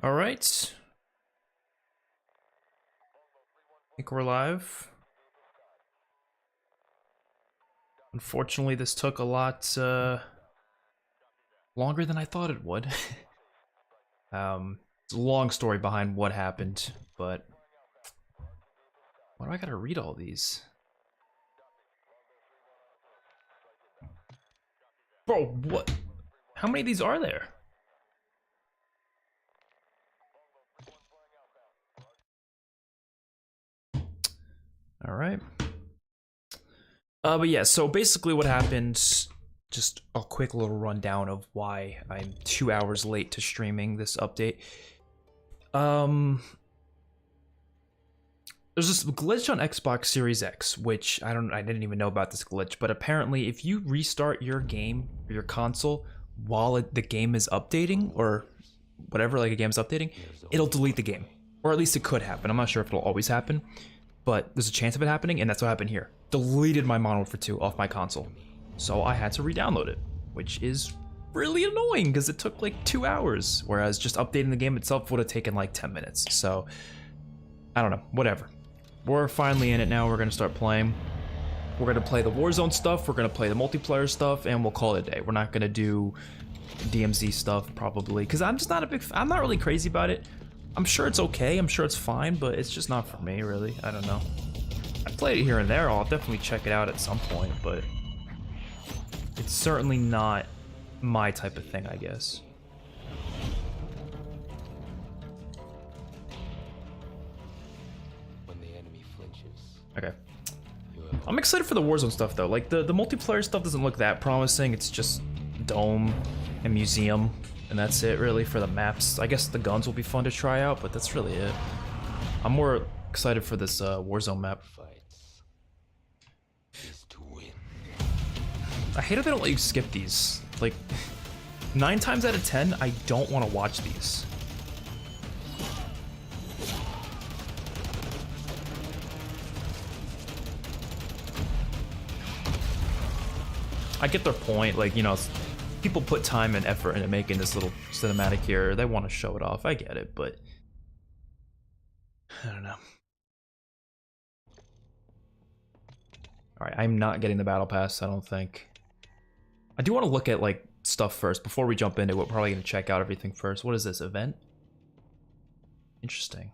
All right. I think we're live. Unfortunately, this took a lot longer than I thought it would. It's a long story behind what happened, but why do I gotta read all these? Bro, what? How many of these are there? All right. But yeah, so basically what happened, just a quick little rundown of why I'm 2 hours late to streaming this update. There's this glitch on Xbox Series X, which I didn't even know about this glitch, but apparently if you restart your game or your console while the game is updating or whatever, like a game's updating, it'll delete the game. Or at least it could happen. I'm not sure if it'll always happen, but there's a chance of it happening, and that's what happened here. Deleted my Modern Warfare 2 off my console. So I had to re-download it, which is really annoying because it took like 2 hours, whereas just updating the game itself would have taken like 10 minutes. So I don't know, whatever. We're finally in it now. We're gonna start playing. We're gonna play the Warzone stuff, we're gonna play the multiplayer stuff, and we'll call it a day. We're not gonna do DMZ stuff probably, because I'm just not a big I'm not really crazy about it. I'm sure it's okay, I'm sure it's fine, but it's just not for me really. I don't know. I played it here and there, I'll definitely check it out at some point, but it's certainly not my type of thing, I guess. When the enemy flinches. Okay. I'm excited for the Warzone stuff though. Like the multiplayer stuff doesn't look that promising. It's just dome and museum, and that's it really for the maps. I guess the guns will be fun to try out, but that's really it. I'm more excited for this Warzone map. Fights is to win. I hate how they don't let you skip these. Like 9 times out of 10, I don't want to watch these. I get their point, like, you know, people put time and effort into making this little cinematic here. They want to show it off. I get it, but I don't know. Alright, I'm not getting the battle pass, I don't think. I do want to look at, like, stuff first. Before we jump into it, we're probably going to check out everything first. What is this, event? Interesting.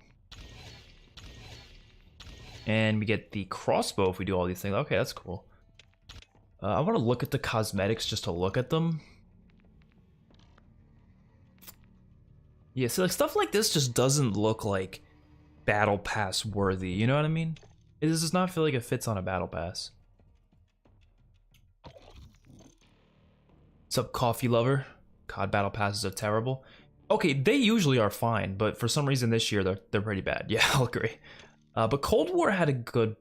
And we get the crossbow if we do all these things. Okay, that's cool. I want to look at the cosmetics just to look at them. Yeah, so like stuff like this just doesn't look like battle pass worthy, you know what I mean? It does not feel like it fits on a battle pass. What's up, coffee lover? COD battle passes are terrible. Okay, they usually are fine, but for some reason this year they're pretty bad. Yeah, I'll agree. But Cold War had a good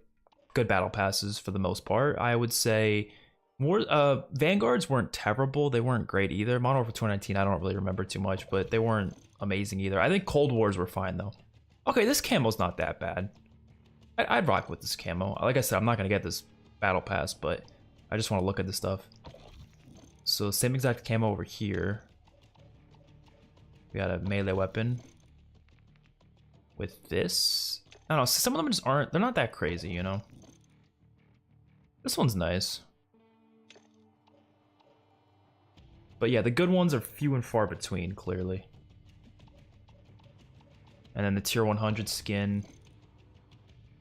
battle passes for the most part. I would say Vanguards weren't terrible. They weren't great either. Modern Warfare 2019, I don't really remember too much, but they weren't amazing either. I think Cold Wars were fine though. Okay, this camo's not that bad. I'd rock with this camo. Like I said, I'm not gonna get this battle pass, but I just want to look at this stuff. So same exact camo over here. We got a melee weapon with this. I don't know. Some of them just aren't. They're not that crazy, you know. This one's nice. But yeah, the good ones are few and far between, clearly. And then the tier 100 skin.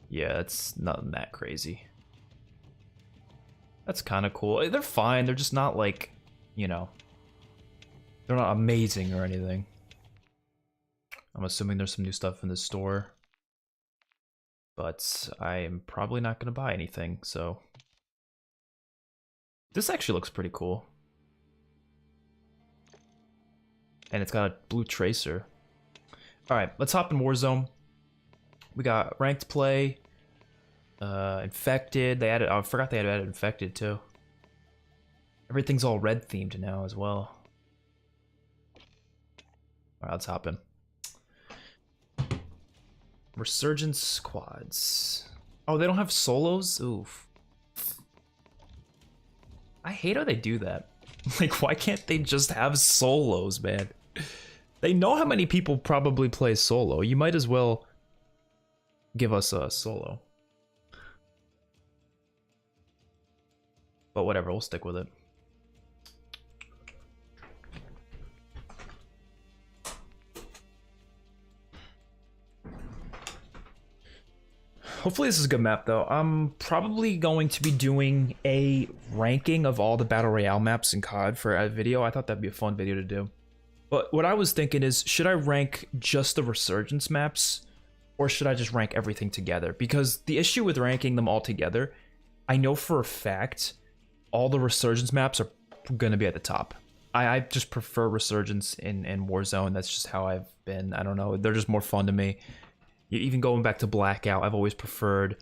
Yeah, it's not that crazy. That's kind of cool. They're fine. They're just not like, you know, they're not amazing or anything. I'm assuming there's some new stuff in the store. But I am probably not going to buy anything, so. This actually looks pretty cool. And it's got a blue tracer. Alright, let's hop in Warzone. We got ranked play. Infected. They added. Oh, I forgot they had added infected too. Everything's all red themed now as well. Alright, let's hop in. Resurgence squads. Oh, they don't have solos? Oof. I hate how they do that. Like, why can't they just have solos, man? They know how many people probably play solo. You might as well give us a solo. But whatever, we'll stick with it. Hopefully this is a good map though. I'm probably going to be doing a ranking of all the Battle Royale maps in COD for a video. I thought that'd be a fun video to do. But what I was thinking is, should I rank just the Resurgence maps? Or should I just rank everything together? Because the issue with ranking them all together, I know for a fact, all the Resurgence maps are gonna be at the top. I just prefer Resurgence in Warzone. That's just how I've been. I don't know, they're just more fun to me. Even going back to Blackout, I've always preferred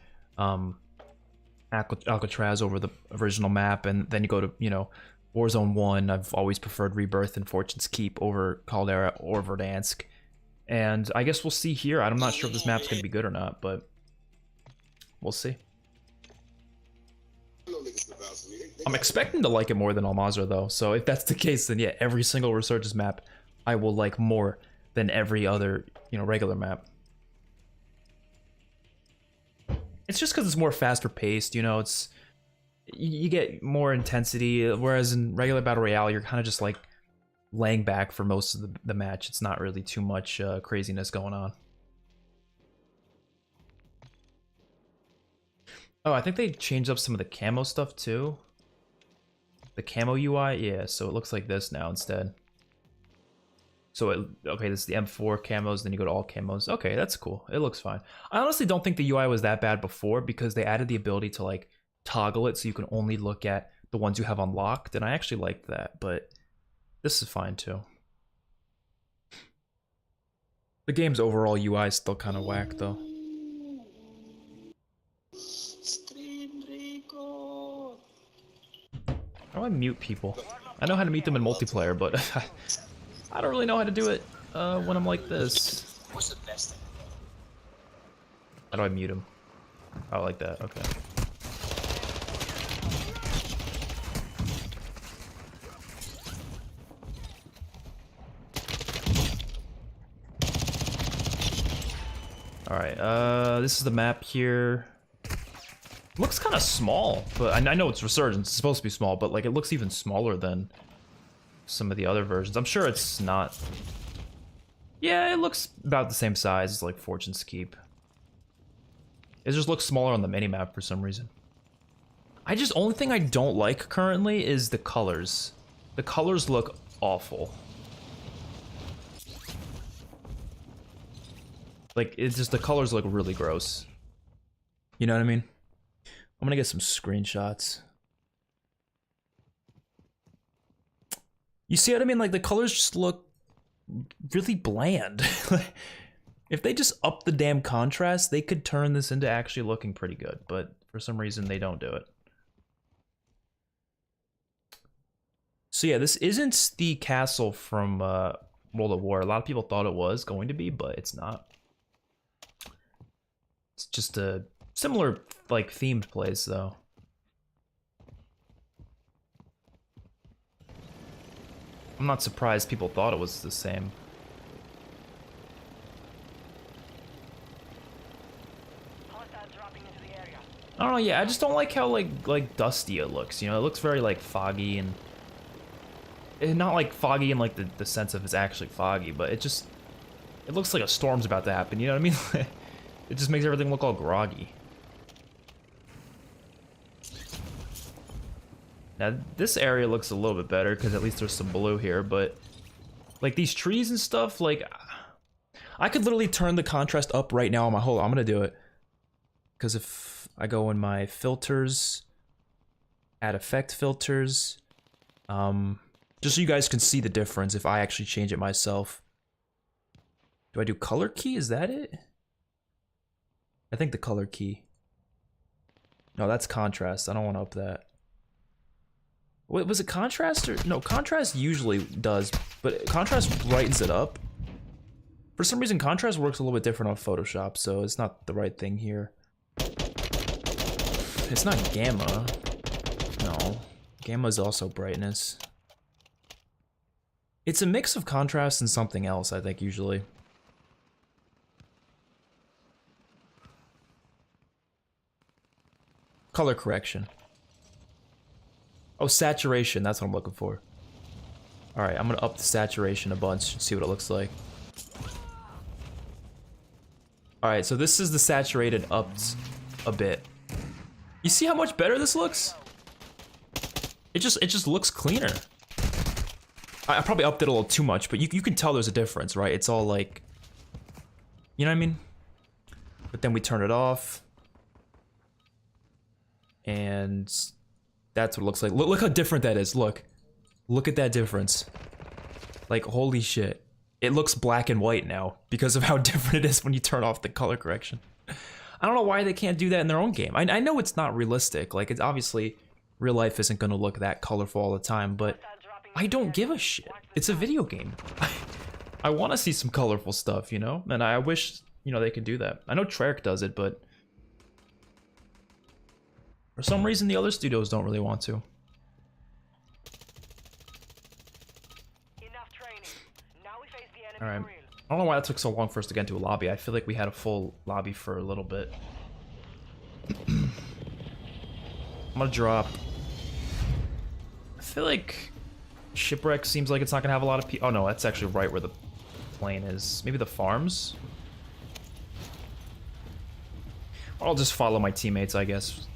Alcatraz over the original map, and then you go to, you know, Warzone 1, I've always preferred Rebirth and Fortune's Keep over Caldera or Verdansk. And I guess we'll see here. I'm not sure if this map's going to be good or not, but we'll see. I'm expecting to like it more than Almazra though, so if that's the case, then yeah, every single Resurgence map I will like more than every other, you know, regular map. It's just because it's more faster paced, you know, it's, you get more intensity, whereas in regular Battle Royale, you're kind of just like laying back for most of the match. It's not really too much craziness going on. Oh, I think they changed up some of the camo stuff too. The camo UI, yeah, so it looks like this now instead. So, okay, this is the M4 camos, then you go to all camos. Okay, that's cool. It looks fine. I honestly don't think the UI was that bad before because they added the ability to, like, toggle it so you can only look at the ones you have unlocked, and I actually liked that, but this is fine too. The game's overall UI is still kind of whack, though. How do I mute people? I know how to mute them in multiplayer, but I don't really know how to do it when I'm like this. What's the best thing? How do I mute him? Oh, like that. Okay. All right. This is the map here. Looks kind of small, but I know it's Resurgence. It's supposed to be small, but like it looks even smaller than some of the other versions. I'm sure it's not. Yeah, it looks about the same size as like Fortune's Keep. It just looks smaller on the minimap for some reason. Only thing I don't like currently is the colors. The colors look awful. Like, it's just, the colors look really gross. You know what I mean? I'm gonna get some screenshots. You see what I mean? Like, the colors just look really bland. If they just up the damn contrast, they could turn this into actually looking pretty good, but for some reason they don't do it. So yeah, this isn't the castle from World of War. A lot of people thought it was going to be, but it's not. It's just a similar, like, themed place, though. I'm not surprised people thought it was the same. I don't know, yeah, I just don't like how, like dusty it looks, you know? It looks very, like, foggy and not, like, foggy in, like, the sense of it's actually foggy, but it looks like a storm's about to happen, you know what I mean? It just makes everything look all groggy. Now, this area looks a little bit better, because at least there's some blue here, but like, these trees and stuff, like, I could literally turn the contrast up right now on my whole. I'm gonna do it. Because if I go in my filters, add effect filters, just so you guys can see the difference if I actually change it myself. Do I do color key? Is that it? I think the color key. No, that's contrast. I don't want to up that. Wait, was it contrast or no? Contrast usually does, but contrast brightens it up. For some reason, contrast works a little bit different on Photoshop, so it's not the right thing here. It's not gamma. No, gamma is also brightness. It's a mix of contrast and something else, I think, usually. Color correction. Oh, saturation, that's what I'm looking for. Alright, I'm gonna up the saturation a bunch and see what it looks like. Alright, so this is the saturated upped a bit. You see how much better this looks? It just looks cleaner. I probably upped it a little too much, but you can tell there's a difference, right? It's all like, you know what I mean? But then we turn it off. And that's what it looks like. Look how different that is, look. Look at that difference. Like, holy shit. It looks black and white now because of how different it is when you turn off the color correction. I don't know why they can't do that in their own game. I know it's not realistic. Like, it's obviously, real life isn't gonna look that colorful all the time, but I don't give a shit. It's a video game. I want to see some colorful stuff, you know? And I wish, you know, they could do that. I know Treyarch does it, but for some reason the other studios don't really want to. Alright. I don't know why it took so long for us to get into a lobby. I feel like we had a full lobby for a little bit. I'm gonna drop. I feel like Shipwreck seems like it's not gonna have a lot of people. Oh no, that's actually right where the plane is. Maybe the farms? Or I'll just follow my teammates, I guess.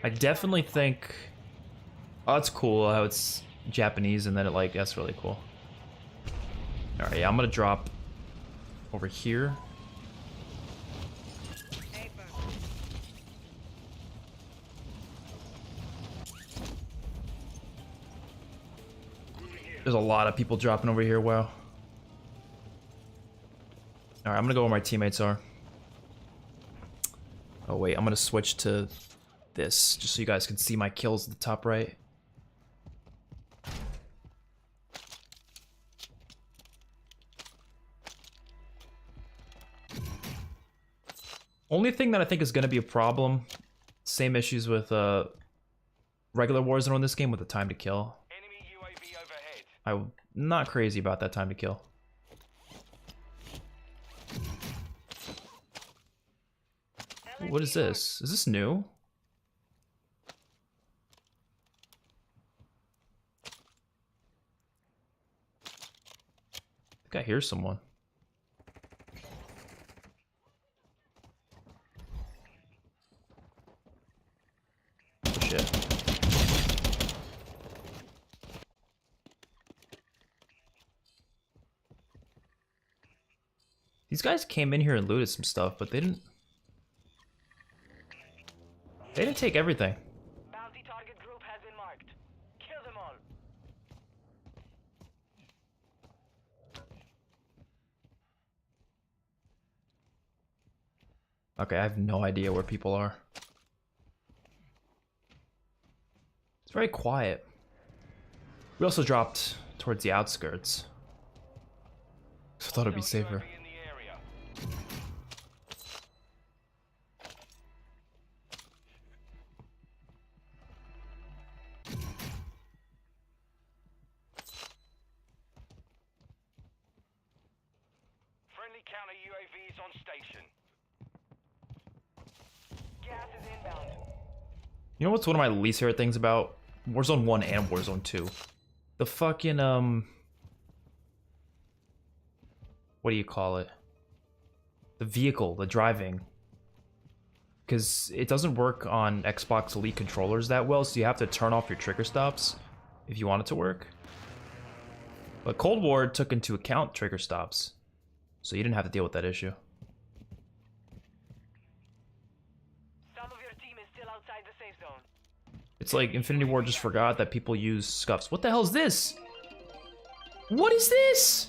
I definitely think... Oh, that's cool how it's Japanese and then it like, that's really cool. Alright, yeah, I'm gonna drop over here. There's a lot of people dropping over here, wow. Alright, I'm gonna go where my teammates are. Oh wait, I'm gonna switch to this, just so you guys can see my kills at the top right. Only thing that I think is going to be a problem, same issues with regular Warzone in this game with the time to kill. Enemy UAV overhead. I'm not crazy about that time to kill. What is this? Is this new? I think I hear someone. Oh, shit. These guys came in here and looted some stuff, but they didn't take everything. Bounty target group has been marked. Kill them all. Okay, I have no idea where people are. It's very quiet. We also dropped towards the outskirts. I thought it'd be safer. UAV in the area. Friendly counter UAVs on station. Gas is inbound. You know what's one of my least favorite things about Warzone 1 and Warzone 2? The fucking, what do you call it? The vehicle, the driving. Because it doesn't work on Xbox Elite controllers that well, so you have to turn off your trigger stops if you want it to work. But Cold War took into account trigger stops, so you didn't have to deal with that issue. Some of your team is still outside the safe zone. It's like Infinity Ward just forgot that people use scuffs. What the hell is this? What is this?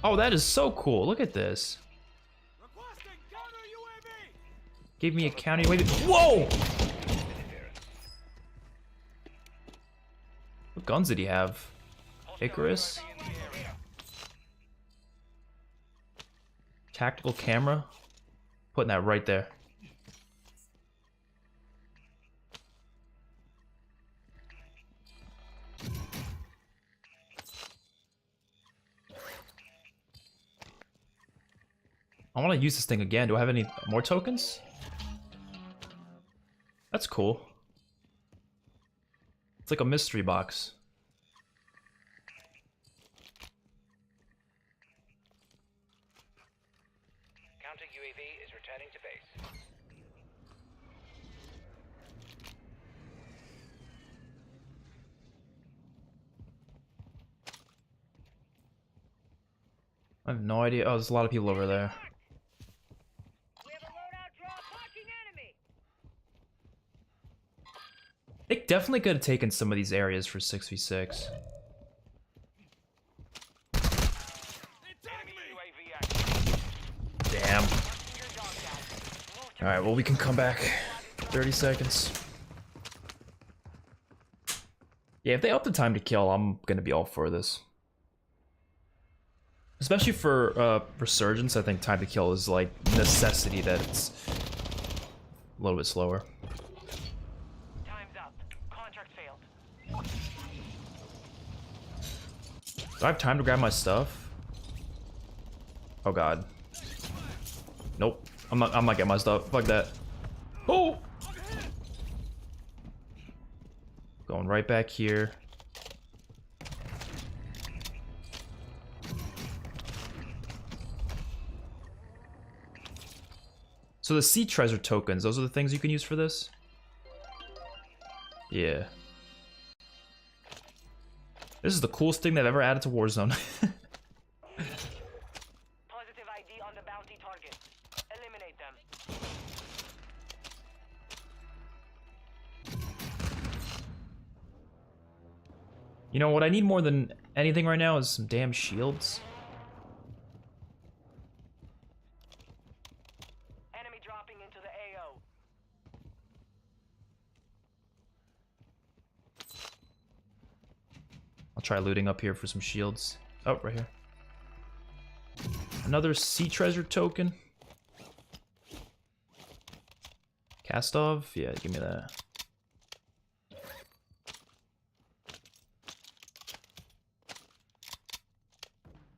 Oh, that is so cool. Look at this. Gave me a counter UAV. Whoa! What guns did he have? Icarus? Tactical camera. Putting that right there. I want to use this thing again. Do I have any more tokens? That's cool. It's like a mystery box. Counter UAV is returning to base. I have no idea. Oh, there's a lot of people over there. We have a loadout drop marking enemy. They definitely could have taken some of these areas for 6v6. Enemy UAV active. Damn. Your dog down. Move to Alright, well, we can come back. 30 seconds. Yeah, if they up the time to kill, I'm gonna be all for this. Especially for Resurgence, I think time to kill is like necessity that it's a little bit slower. time's up. Contract failed. Do I have time to grab my stuff? Oh god. Nope. I'm not getting my stuff. Fuck that. Oh! Going right back here. So the sea treasure tokens, those are the things you can use for this? Yeah. This is the coolest thing they've ever added to Warzone. Positive ID on the bounty target. Eliminate them. You know what I need more than anything right now is some damn shields. Enemy dropping into the AO. I'll try looting up here for some shields. Oh, right here. Another sea treasure token. Castov? Yeah, give me that.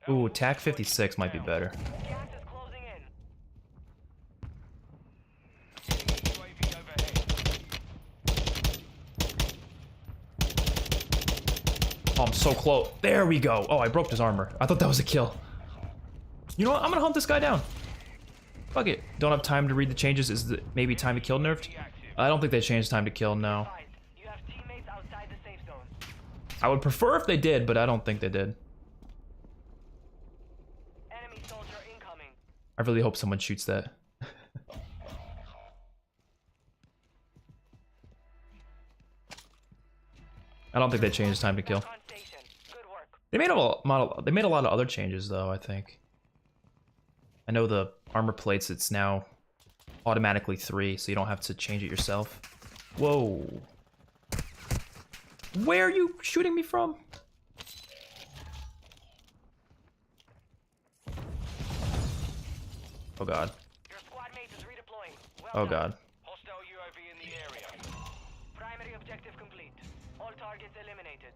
Ooh, TAC 56 might be better. Gas is closing in. Enemy UAV overhead. Oh, I'm so close. There we go. Oh, I broke his armor. I thought that was a kill. You know what? I'm gonna hunt this guy down. Fuck it. Don't have time to read the changes. Is the maybe time to kill nerfed? I don't think they changed time to kill, no. You have teammates outside the safe zone. I would prefer if they did, but I don't think they did. Enemy soldier incoming. I really hope someone shoots that. I don't think they changed time to kill. On station. Good work. They made a lot of other changes though, I think. I know the armor plates, it's now automatically 3, so you don't have to change it yourself. Whoa. Where are you shooting me from? Oh god. Your squad mate is redeploying. Well Oh done. god. Hostile UAV in the area. Primary objective complete. All targets eliminated.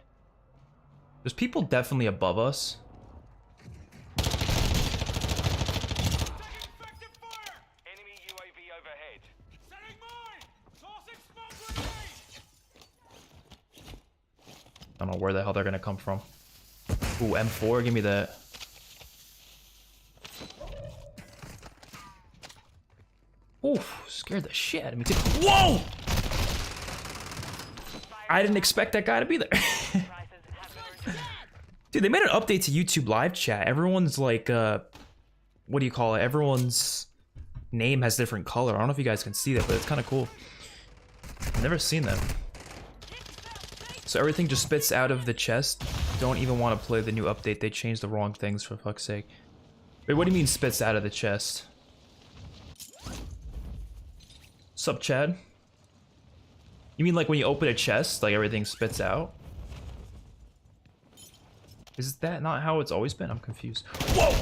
There's people definitely above us. Enemy UAV overhead. I don't know where the hell they're gonna come from. Ooh, M4, give me that. Ooh, scared the shit out of me too. Whoa! I didn't expect that guy to be there. Prices have been returned. Dude, they made an update to YouTube live chat. Everyone's like, what do you call it? Everyone's name has different color. I don't know if you guys can see that, but it's kind of cool. I've never seen that. So everything just spits out of the chest. Don't even want to play the new update. They changed the wrong things, for fuck's sake. Wait, what do you mean spits out of the chest? Sup, Chad? You mean like when you open a chest, like everything spits out? Is that not how it's always been? I'm confused. Whoa!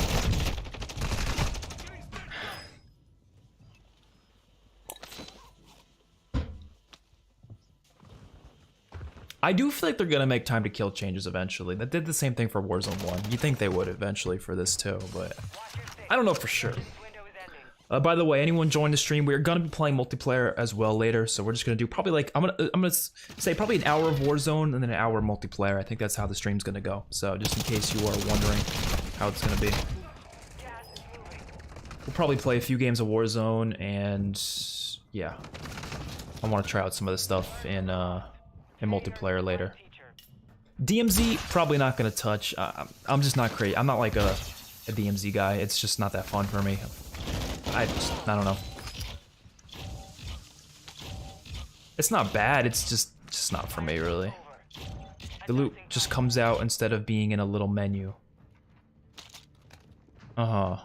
I do feel like they're gonna make time to kill changes eventually. That did the same thing for Warzone 1. You think they would eventually for this too, but I don't know for sure. By the way, anyone join the stream, we're gonna be playing multiplayer as well later, so we're just gonna do probably like I'm gonna say probably an hour of Warzone and then an hour of multiplayer. I think that's how the stream's gonna go. So just in case you are wondering how it's gonna be, we'll probably play a few games of Warzone, and yeah, I want to try out some of the stuff in multiplayer later. DMZ probably not gonna touch. I'm just not crazy. I'm not like a DMZ guy. It's just not that fun for me. I don't know. It's not bad. It's just not for me really. The loot just comes out instead of being in a little menu. You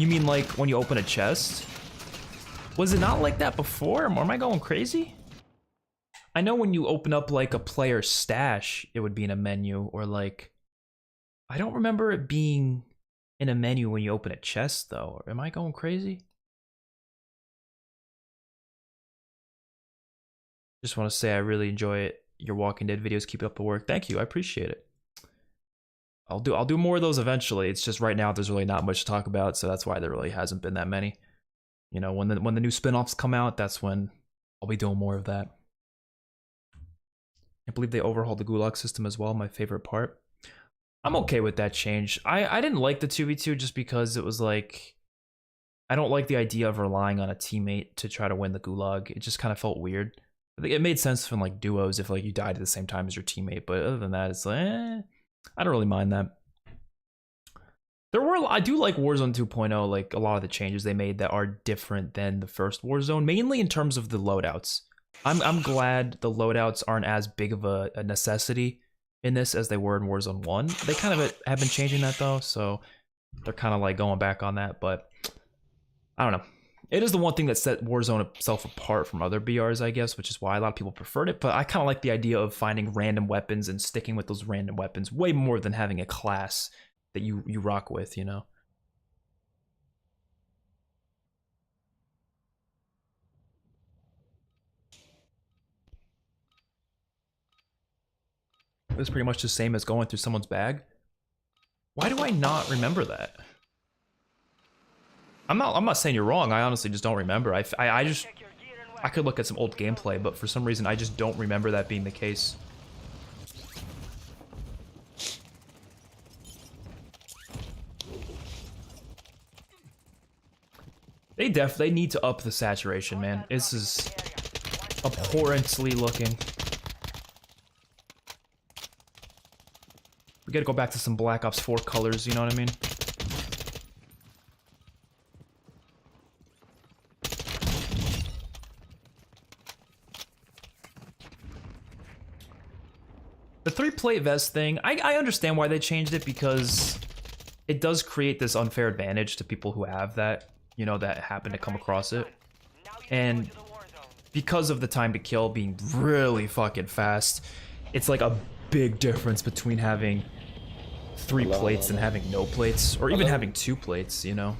mean like when you open a chest? Was it not like that before? Or am I going crazy? I know when you open up like a player stash, it would be in a menu, or like, I don't remember it being in a menu when you open a chest though. Am I going crazy? Just want to say I really enjoy it. Your Walking Dead videos, keep up the work. Thank you, I appreciate it. I'll do more of those eventually. It's just right now there's really not much to talk about, so that's why there really hasn't been that many. You know, when the new spin-offs come out, that's when I'll be doing more of that. I believe they overhauled the Gulag system as well, my favorite part. I'm okay with that change. I didn't like the 2v2 just because it was like, I don't like the idea of relying on a teammate to try to win the Gulag. It just kind of felt weird. I think it made sense from like duos if like you died at the same time as your teammate, but other than that, it's like, I don't really mind that. I do like Warzone 2.0, like a lot of the changes they made that are different than the first Warzone, mainly in terms of the loadouts. I'm glad the loadouts aren't as big of a necessity in this as they were in Warzone 1. They kind of have been changing that though, so they're kind of like going back on that, but I don't know. It is the one thing that set Warzone itself apart from other BRs, I guess, which is why a lot of people preferred it, but I kind of like the idea of finding random weapons and sticking with those random weapons way more than having a class that you rock with, you know? It was pretty much the same as going through someone's bag. Why do I not remember that? I'm not saying you're wrong. I honestly just don't remember. I could look at some old gameplay, but for some reason I just don't remember that being the case. They need to up the saturation, man. This is abhorrently looking. We gotta go back to some Black Ops 4 colors, you know what I mean? The 3-plate vest thing, I understand why they changed it, because it does create this unfair advantage to people who have that, you know, that happen to come across it. And because of the time to kill being really fucking fast, it's like a big difference between having 3 plates and having no plates, or even having 2 plates, you know?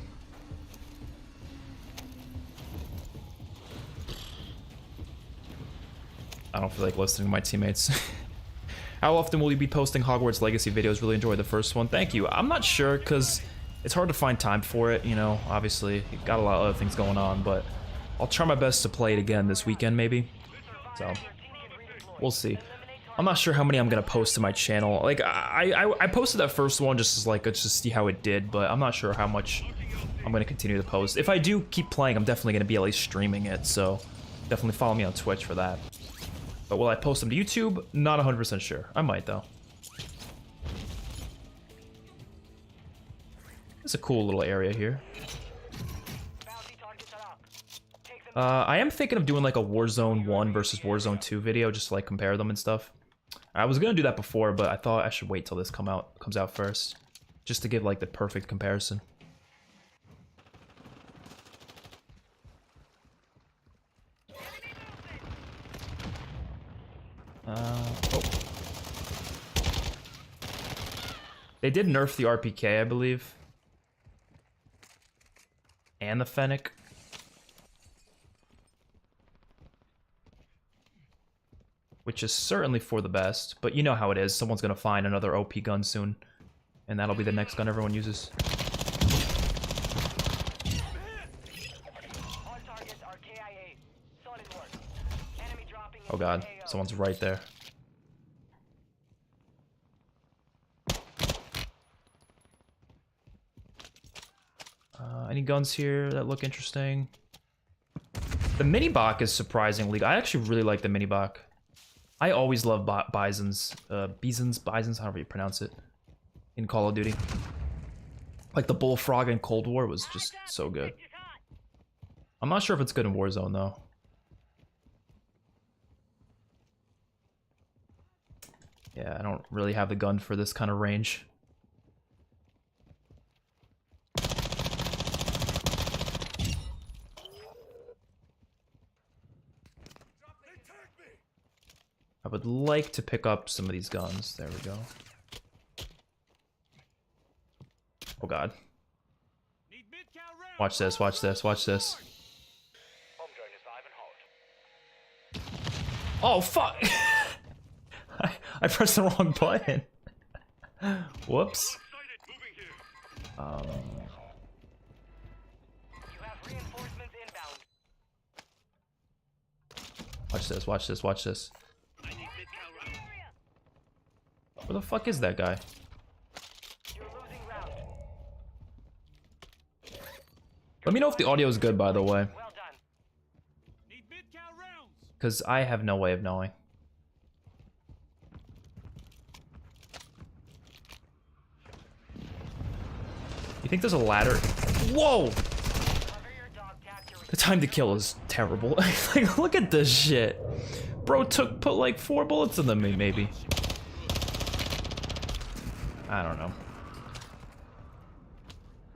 I don't feel like listening to my teammates. How often will you be posting Hogwarts Legacy videos? Really enjoyed the first one. Thank you. I'm not sure, because it's hard to find time for it, you know? Obviously, you've got a lot of other things going on, but I'll try my best to play it again this weekend, maybe. So, we'll see. I'm not sure how many I'm gonna post to my channel. Like, I posted that first one just as like, just to see how it did, but I'm not sure how much I'm gonna continue to post. If I do keep playing, I'm definitely gonna be at least streaming it, so definitely follow me on Twitch for that. But will I post them to YouTube? Not 100% sure. I might, though. It's a cool little area here. I am thinking of doing like a Warzone 1 versus Warzone 2 video, just to like compare them and stuff. I was gonna do that before, but I thought I should wait till this comes out first, just to give like the perfect comparison. Oh. They did nerf the RPK, I believe. And the Fennec. which is certainly for the best. But you know how it is. Someone's gonna find another OP gun soon, and that'll be the next gun everyone uses. All targets are KIA. Solid work. Enemy dropping Oh god, into AO. someone's right there. Any guns here that look interesting? The mini Bach is surprisingly. I actually really like the mini Bach. I always love bisons, however you pronounce it, in Call of Duty. Like the Bullfrog in Cold War was just so good. I'm not sure if it's good in Warzone though. Yeah, I don't really have the gun for this kind of range. I would like to pick up some of these guns. There we go. Oh god. Watch this, watch this, watch this. Oh fuck! I pressed the wrong button. Whoops. You have reinforcements inbound. Watch this, watch this, watch this. Where the fuck is that guy? You're losing round. Let me know if the audio is good, by the way, Well done. because I have no way of knowing. You think there's a ladder? Whoa! Cover your dog tag to The time to kill is terrible. Like, look at this shit. Bro put like 4 bullets in them, maybe. I don't know.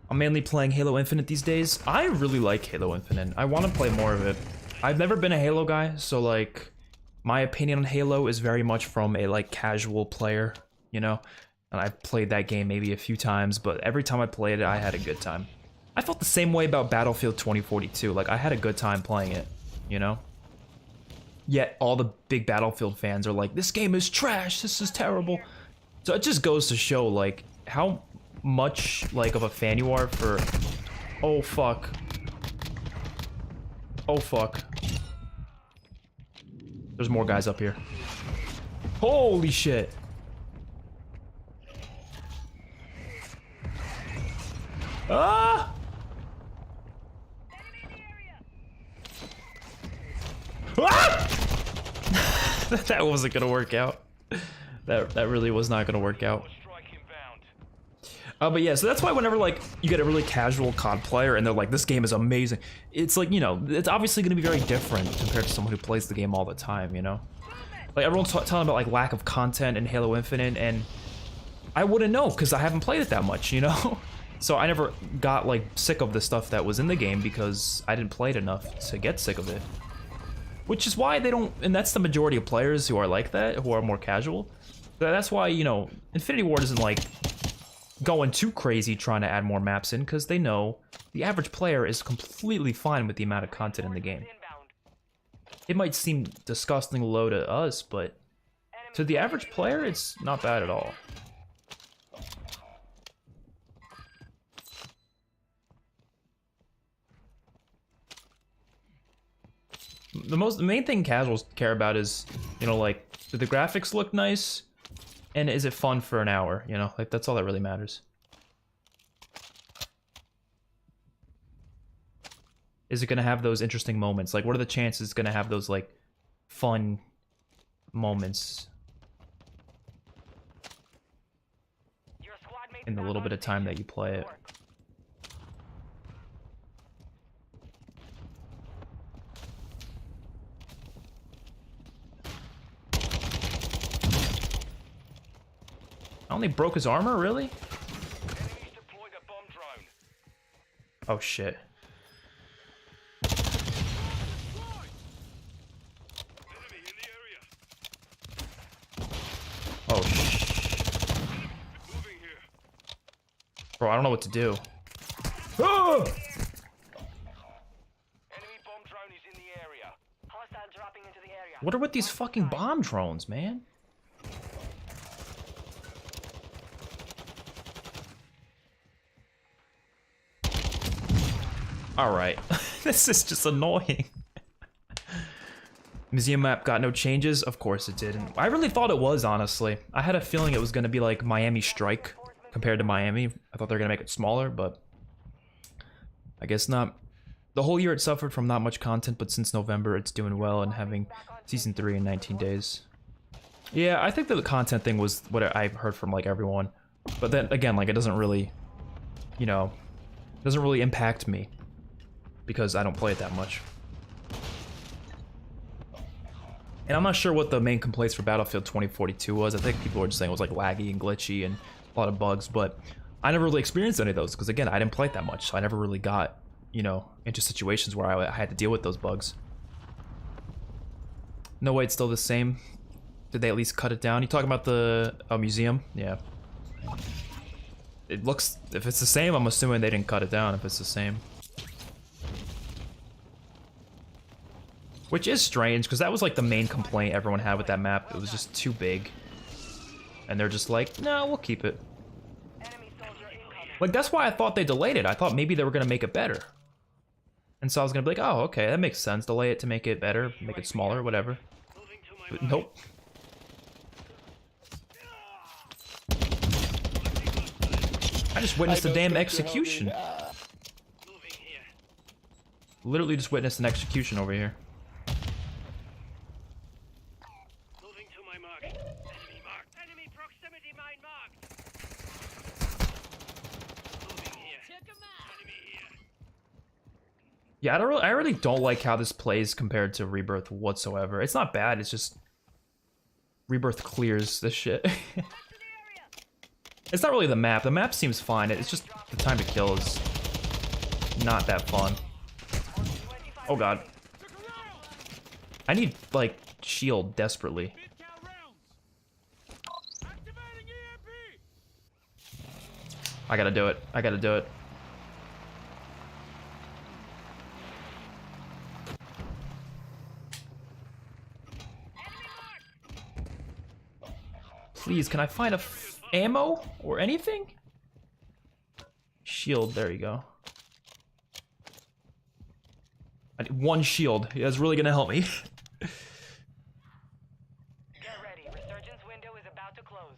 I'm mainly playing Halo Infinite these days. I really like Halo Infinite. I want to play more of it. I've never been a Halo guy, so like, my opinion on Halo is very much from a like casual player, you know? And I've played that game maybe a few times, but every time I played it, I had a good time. I felt the same way about Battlefield 2042. Like, I had a good time playing it, you know? Yet, all the big Battlefield fans are like, this game is trash, this is terrible. So it just goes to show, like, how much, like, of a fan you are for... Oh, fuck. Oh, fuck. There's more guys up here. Holy shit. Ah! Ah! That wasn't gonna work out. That really was not gonna work out. But yeah, so that's why whenever like you get a really casual COD player and they're like, this game is amazing, it's like, you know, it's obviously gonna be very different compared to someone who plays the game all the time, you know? Like everyone's telling about like lack of content in Halo Infinite, and I wouldn't know because I haven't played it that much, you know? So I never got like sick of the stuff that was in the game because I didn't play it enough to get sick of it. Which is why they don't, and that's the majority of players who are like that, who are more casual. That's why, you know, Infinity Ward isn't like going too crazy trying to add more maps in, because they know the average player is completely fine with the amount of content in the game. It might seem disgustingly low to us, but to the average player, it's not bad at all. The main thing casuals care about is, you know, like, do the graphics look nice? And is it fun for an hour, you know? Like, that's all that really matters. Is it gonna have those interesting moments? Like, what are the chances it's gonna have those, like, fun moments in the little bit of time that you play it? I only broke his armor, really? Oh shit. Oh bro, I don't know what to do. Ah! Enemy bomb drone is in the area. Hostile Hostile dropping into the area. What are with these fucking bomb drones, man? Alright. This is just annoying. Museum map got no changes? Of course it didn't. I really thought it was, honestly. I had a feeling it was going to be like Miami Strike compared to Miami. I thought they were going to make it smaller, but I guess not. The whole year it suffered from not much content, but since November it's doing well and having Season 3 in 19 days. Yeah, I think the content thing was what I heard from like everyone. But then again, like it doesn't really, you know, doesn't really impact me because I don't play it that much. And I'm not sure what the main complaints for Battlefield 2042 was. I think people were just saying it was like laggy and glitchy and a lot of bugs, but I never really experienced any of those because again, I didn't play it that much, so I never really got, you know, into situations where I had to deal with those bugs. No way, it's still the same. Did they at least cut it down? You talking about the museum? Yeah. It looks, if it's the same, I'm assuming they didn't cut it down if it's the same. Which is strange, because that was like the main complaint everyone had with that map. It was just too big. And they're just like, no, we'll keep it. Like, that's why I thought they delayed it. I thought maybe they were going to make it better. And so I was going to be like, oh, okay, that makes sense. Delay it to make it better, make it smaller, whatever. But nope. I just witnessed a damn execution. Literally just witnessed an execution over here. Yeah, I really don't like how this plays compared to Rebirth whatsoever. It's not bad, it's just Rebirth clears this shit. It's not really the map. The map seems fine. It's just the time to kill is not that fun. Oh god. I need, like, shield desperately. I gotta do it. I gotta do it. Please, can I find a ammo or anything? Shield, there you go. I need one shield. Yeah, that's really gonna help me. Get ready. Resurgence window is about to close.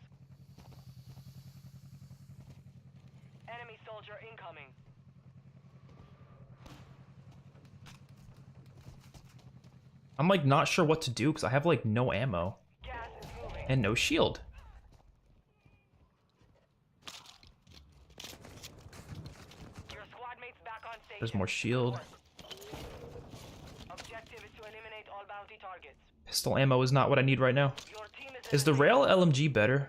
Enemy soldier incoming. I'm like not sure what to do because I have like no ammo Gas is moving. and no shield. Your squad mates back on station. There's more shield. Objective is to eliminate all bounty targets. Pistol ammo is not what I need right now. Your team Is the rail LMG better?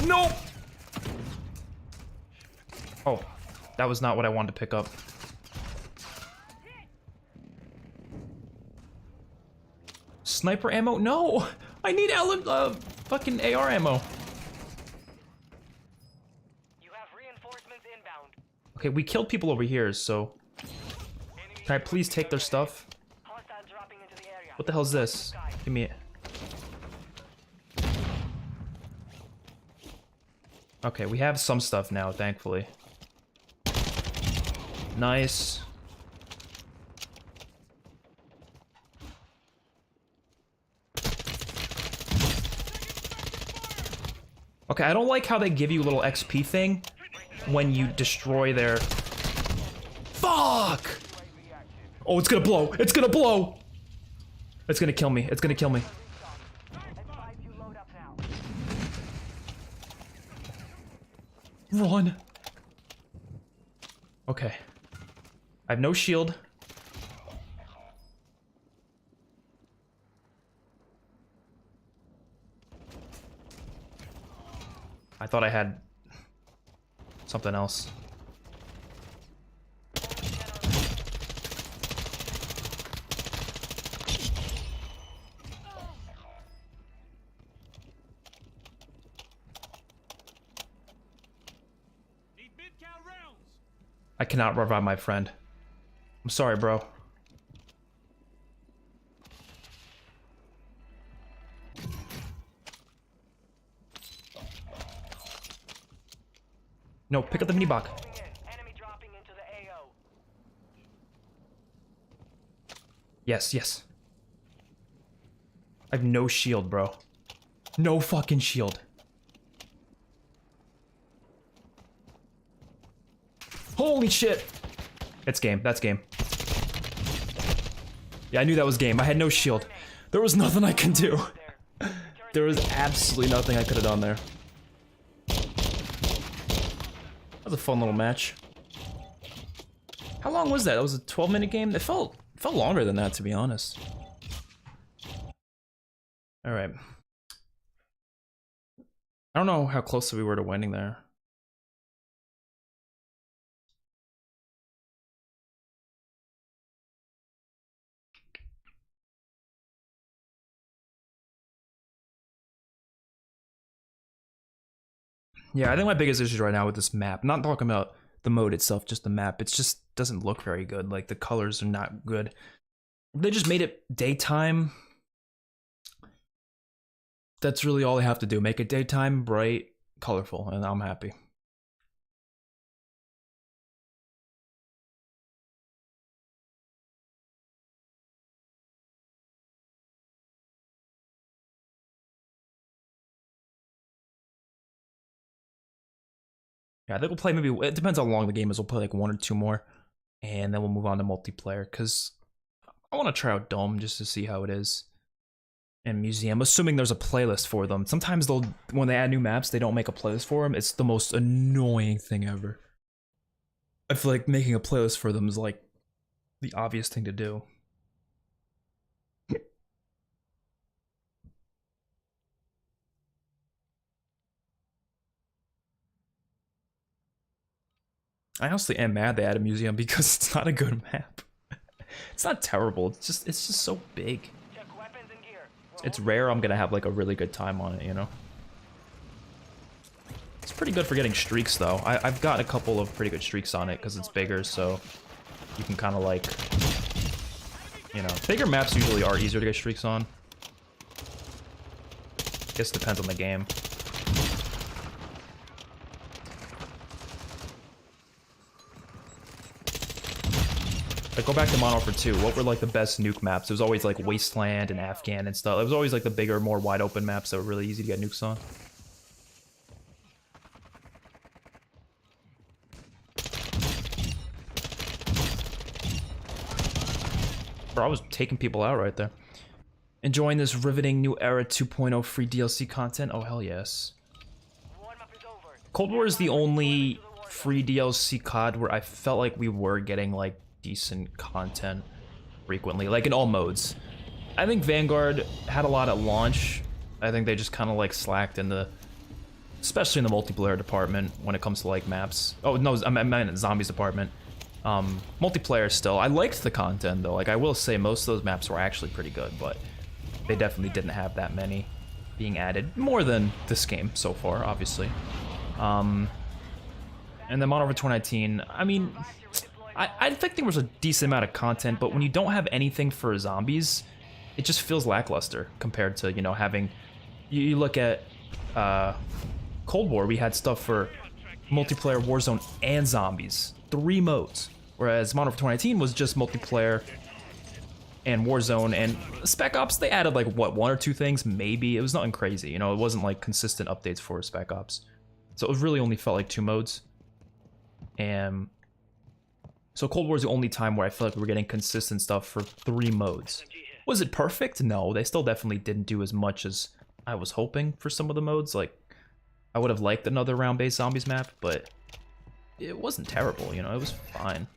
No! Oh, that was not what I wanted to pick up. Sniper ammo? No! I need fucking AR ammo. You have reinforcements inbound. Okay, we killed people over here, so can I please take their stuff? Hostile dropping into the area. What the hell is this? Give me it. Okay, we have some stuff now, thankfully. Nice. Okay, I don't like how they give you a little XP thing when you destroy their... Fuck! Oh, it's gonna blow! It's gonna blow! It's gonna kill me. It's gonna kill me. Advise you load up now. Run! Okay. I have no shield. I thought I had something else. I cannot revive my friend. I'm sorry, bro. No, pick up the mini bot. Enemy dropping into the AO. Yes, yes. I have no shield, bro. No fucking shield. Holy shit! It's game. That's game. Yeah, I knew that was game. I had no shield. There was nothing I can do. There was absolutely nothing I could have done there. That was a fun little match. How long was that? That was a 12-minute game? It felt longer than that, to be honest. Alright. I don't know how close we were to winning there. Yeah, I think my biggest issue right now with this map, not talking about the mode itself, just the map, it just doesn't look very good. Like, the colors are not good. They just made it daytime. That's really all they have to do. Make it daytime, bright, colorful, and I'm happy. Yeah, I think we'll play maybe, it depends how long the game is, we'll play like 1 or 2 more, and then we'll move on to multiplayer, because I want to try out Dome just to see how it is. And Museum, assuming there's a playlist for them. Sometimes they'll, when they add new maps, they don't make a playlist for them. It's the most annoying thing ever. I feel like making a playlist for them is like the obvious thing to do. I honestly am mad they added Museum because it's not a good map. It's not terrible, it's just so big. Check weapons and gear. It's rare I'm gonna have like a really good time on it, you know? It's pretty good for getting streaks though. I've got a couple of pretty good streaks on it because it's bigger, so you can kind of like, you know, bigger maps usually are easier to get streaks on. Guess it depends on the game. Like, go back to Modern Warfare 2. What were like the best nuke maps? It was always like Wasteland and Afghan and stuff. It was always like the bigger, more wide open maps that were really easy to get nukes on. Bro, I was taking people out right there. Enjoying this riveting new era 2.0 free DLC content? Oh, hell yes. Cold War is the only free DLC COD where I felt like we were getting like decent content frequently, like in all modes. I think Vanguard had a lot at launch. I think they just kind of like slacked in the, especially in the multiplayer department when it comes to like maps. Oh no, I meant zombies department. Multiplayer still, I liked the content though. Like, I will say most of those maps were actually pretty good, but they definitely didn't have that many being added. More than this game so far, obviously. And then Modern Warfare 2019, I mean, I think there was a decent amount of content, but when you don't have anything for zombies, it just feels lackluster compared to, you know, having, you look at Cold War, we had stuff for multiplayer, Warzone, and zombies. 3 modes. Whereas Modern Warfare 2019 was just multiplayer and Warzone and Spec Ops. They added like, what, 1 or 2 things? Maybe. It was nothing crazy, you know, it wasn't like consistent updates for Spec Ops. So it really only felt like 2 modes. And so Cold War is the only time where I feel like we were getting consistent stuff for 3 modes. Was it perfect? No, they still definitely didn't do as much as I was hoping for some of the modes. Like, I would have liked another round-based zombies map, but it wasn't terrible, you know, it was fine.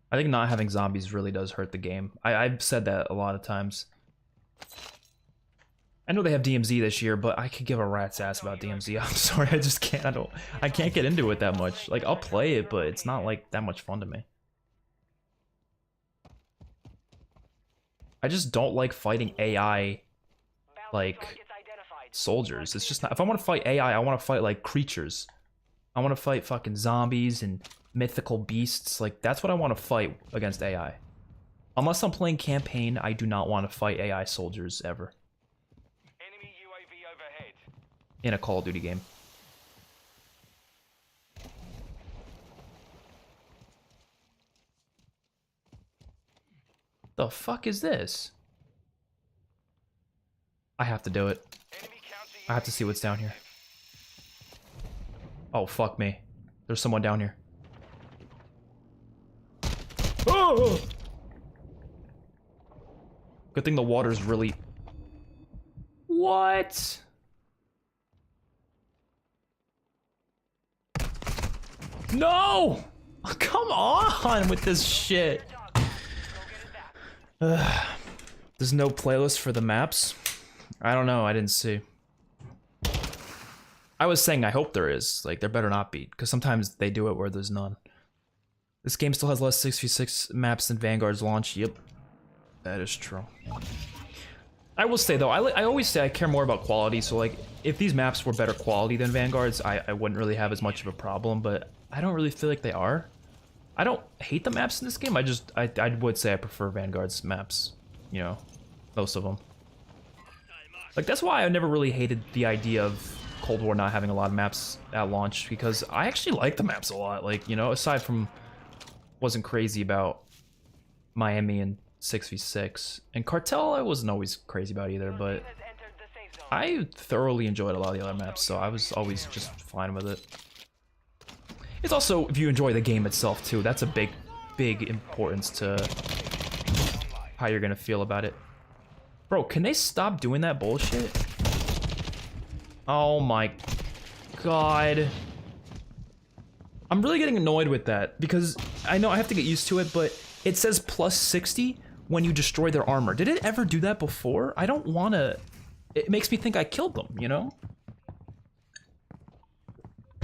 I think not having zombies really does hurt the game. I've said that a lot of times. I know they have DMZ this year, but I could give a rat's ass about DMZ. I'm sorry, I just can't. I can't get into it that much. Like, I'll play it, but it's not like that much fun to me. I just don't like fighting AI like soldiers. It's just not. If I want to fight AI, I want to fight like creatures. I want to fight fucking zombies and mythical beasts. Like, that's what I want to fight against AI. Unless I'm playing campaign, I do not want to fight AI soldiers ever. Enemy UAV overhead. In a Call of Duty game. The fuck is this? I have to do it. Enemy counter I have to see what's down here. Oh, fuck me. There's someone down here. Oh! Good thing the water's really... What? No! Come on with this shit. There's no playlist for the maps? I don't know, I didn't see. I was saying I hope there is. Like, there better not be, because sometimes they do it where there's none. This game still has less 6v6 maps than Vanguard's launch. Yep. That is true. I will say, though, I always say I care more about quality, so, like, if these maps were better quality than Vanguard's, I wouldn't really have as much of a problem, but I don't really feel like they are. I don't hate the maps in this game, I would say I prefer Vanguard's maps. You know, most of them. Like, that's why I never really hated the idea of Cold War not having a lot of maps at launch, because I actually like the maps a lot. Like, you know, aside from wasn't crazy about Miami and 6v6. And Cartel I wasn't always crazy about either, but I thoroughly enjoyed a lot of the other maps, so I was always just fine with it. It's also, if you enjoy the game itself too, that's a big importance to how you're gonna feel about it. Bro, can they stop doing that bullshit? Oh my god. I'm really getting annoyed with that, because I know I have to get used to it, but it says plus 60 when you destroy their armor. Did it ever do that before? I don't wanna... It makes me think I killed them, you know?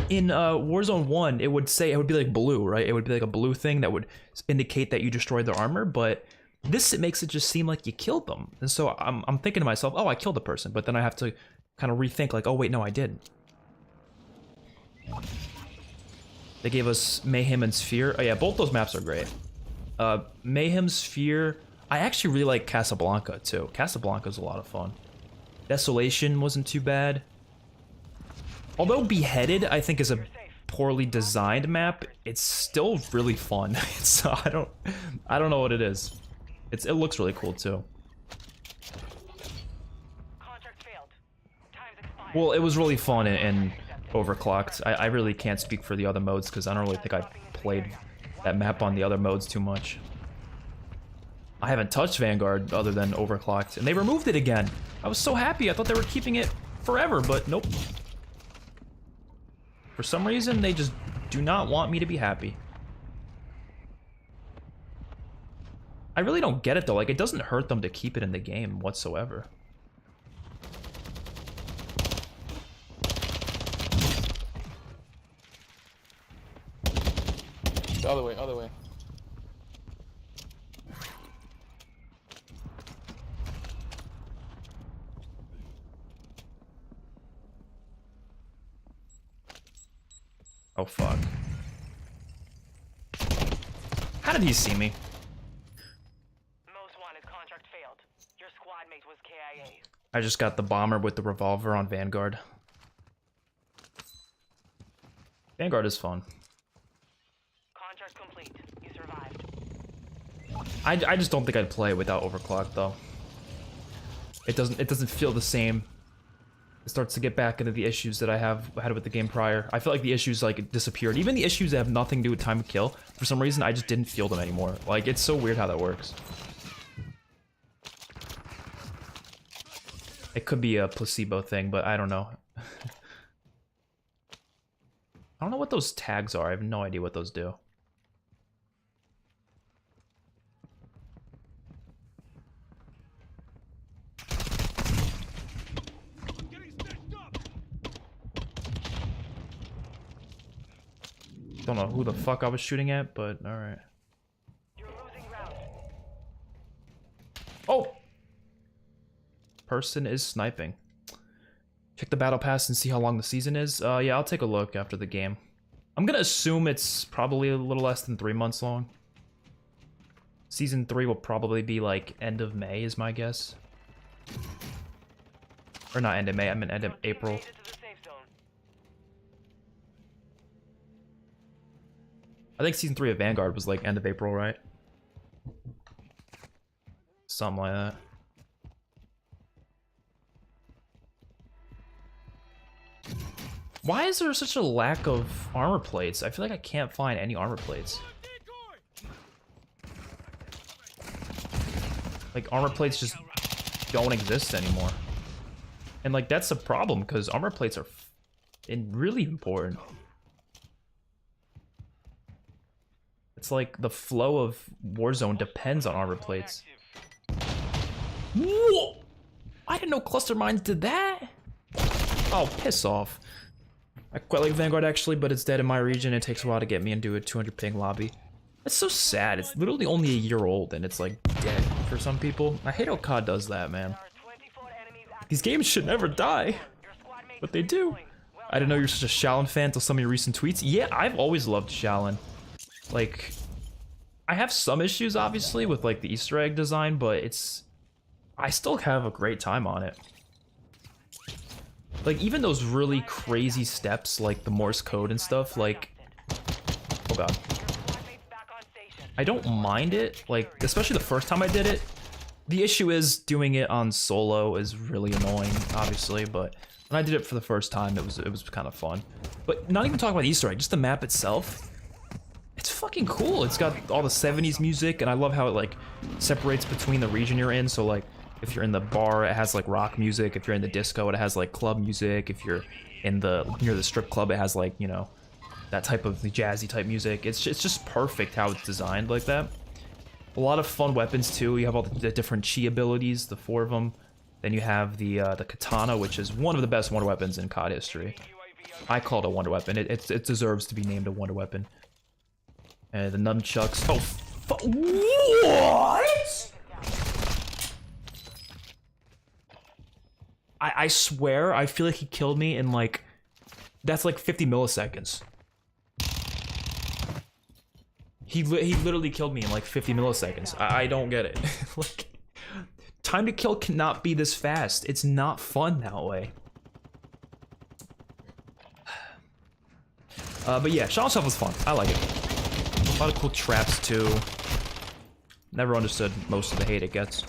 In Warzone 1, it would be like blue, right? It would be like a blue thing that would indicate that you destroyed their armor, but this, it makes it just seem like you killed them. And so I'm thinking to myself, oh, I killed the person, but then I have to kind of rethink, like, oh wait, no, I didn't. They gave us Mayhem and Sphere. Oh yeah, both those maps are great. Mayhem, Sphere. I actually really like Casablanca too. Casablanca's a lot of fun. Desolation wasn't too bad. Although Beheaded, I think, is a poorly designed map, it's still really fun. It's I don't know what it is. It looks really cool too. Well, it was really fun in Overclocked. I really can't speak for the other modes because I don't really think I played that map on the other modes too much. I haven't touched Vanguard other than Overclocked, and they removed it again. I was so happy. I thought they were keeping it forever, but nope. For some reason, they just do not want me to be happy. I really don't get it though. Like, it doesn't hurt them to keep it in the game whatsoever. The other way, other way. Oh fuck. How did he see me? Most wanted contract failed. Your squad mate was KIA. I just got the bomber with the revolver on Vanguard. Vanguard is fun. Contract complete. You survived. I just don't think I'd play without Overclock though. It doesn't feel the same. It starts to get back into the issues that I had with the game prior. I feel like the issues like disappeared. Even the issues that have nothing to do with time to kill, for some reason I just didn't feel them anymore. Like, it's so weird how that works. It could be a placebo thing, but I don't know. I don't know what those tags are. I have no idea what those do. Don't know who the fuck I was shooting at, but alright. You're losing ground. Oh! Person is sniping. Check the battle pass and see how long the season is. Yeah, I'll take a look after the game. I'm gonna assume it's probably a little less than 3 months long. Season 3 will probably be like end of May is my guess. Or not end of May, I meant end of April. Made it to the safe zone. I think season 3 of Vanguard was like end of April, right? Something like that. Why is there such a lack of armor plates? I feel like I can't find any armor plates. Like, armor plates just don't exist anymore. And, like, that's a problem, because armor plates are really important. It's like the flow of Warzone depends on armor plates. Whoa! I didn't know cluster mines did that! Oh, piss off. I quite like Vanguard actually, but it's dead in my region. It takes a while to get me into a 200 ping lobby. That's so sad. It's literally only a year old and it's like dead for some people. I hate how COD does that, man. These games should never die, but they do. I didn't know you're such a Shalin fan until some of your recent tweets. Yeah, I've always loved Shalin. Like, I have some issues obviously with like the Easter egg design, but I still have a great time on it. Like, even those really crazy steps, like the Morse code and stuff, like... Oh god. I don't mind it, like, especially the first time I did it. The issue is doing it on solo is really annoying, obviously, but when I did it for the first time, it was kind of fun. But not even talking about the Easter egg, just the map itself. It's fucking cool. It's got all the 70s music, and I love how it, like, separates between the region you're in, so, like, if you're in the bar, it has like rock music. If you're in the disco, it has like club music. If you're in near the strip club, it has like, you know, that type of jazzy type music. It's just perfect how it's designed like that. A lot of fun weapons too. You have all the different chi abilities, the 4 of them. Then you have the katana, which is one of the best wonder weapons in COD history. I call it a wonder weapon. It deserves to be named a wonder weapon. And the nunchucks. Oh, what? I swear, I feel like he killed me in like, that's like 50 milliseconds. He literally killed me in like 50 milliseconds. I don't get it. Like, time to kill cannot be this fast. It's not fun that way. But yeah, Shadow Stuff was fun. I like it. A lot of cool traps too. Never understood most of the hate it gets.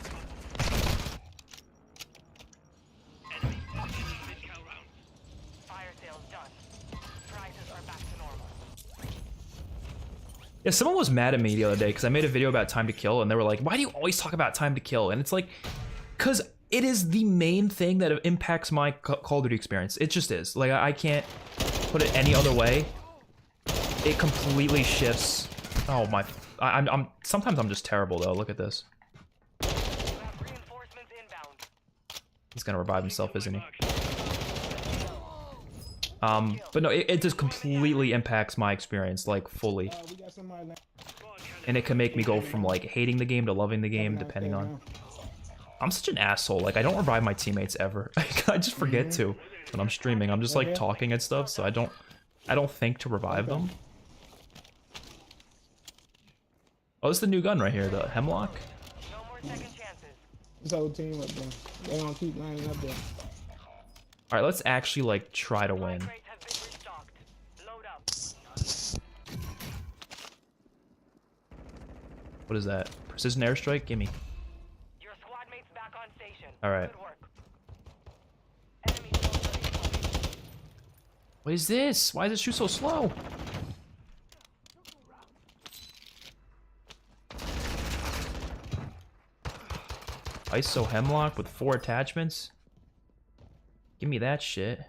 Yeah, someone was mad at me the other day because I made a video about time to kill, and they were like, why do you always talk about time to kill? And it's like, because it is the main thing that impacts my Call of Duty experience. It just is. Like, I can't put it any other way. It completely shifts. Oh my, sometimes I'm just terrible though. Look at this. He's gonna revive himself, isn't he? But no, it just completely impacts my experience, like, fully. And it can make me go from, like, hating the game to loving the game, depending on... I'm such an asshole. Like, I don't revive my teammates ever. I just forget to when I'm streaming. I'm just, like, talking and stuff, so I don't think to revive them. Oh, this is the new gun right here, the Hemlock. No more second chances. This whole team up there. They don't keep lining up there. Alright, let's actually, like, try to win. What is that? Precision airstrike? Gimme. Your squad mates back on station. Alright. Good work. Enemy soldier. What is this? Why does it shoot so slow? ISO Hemlock with 4 attachments? Give me that shit.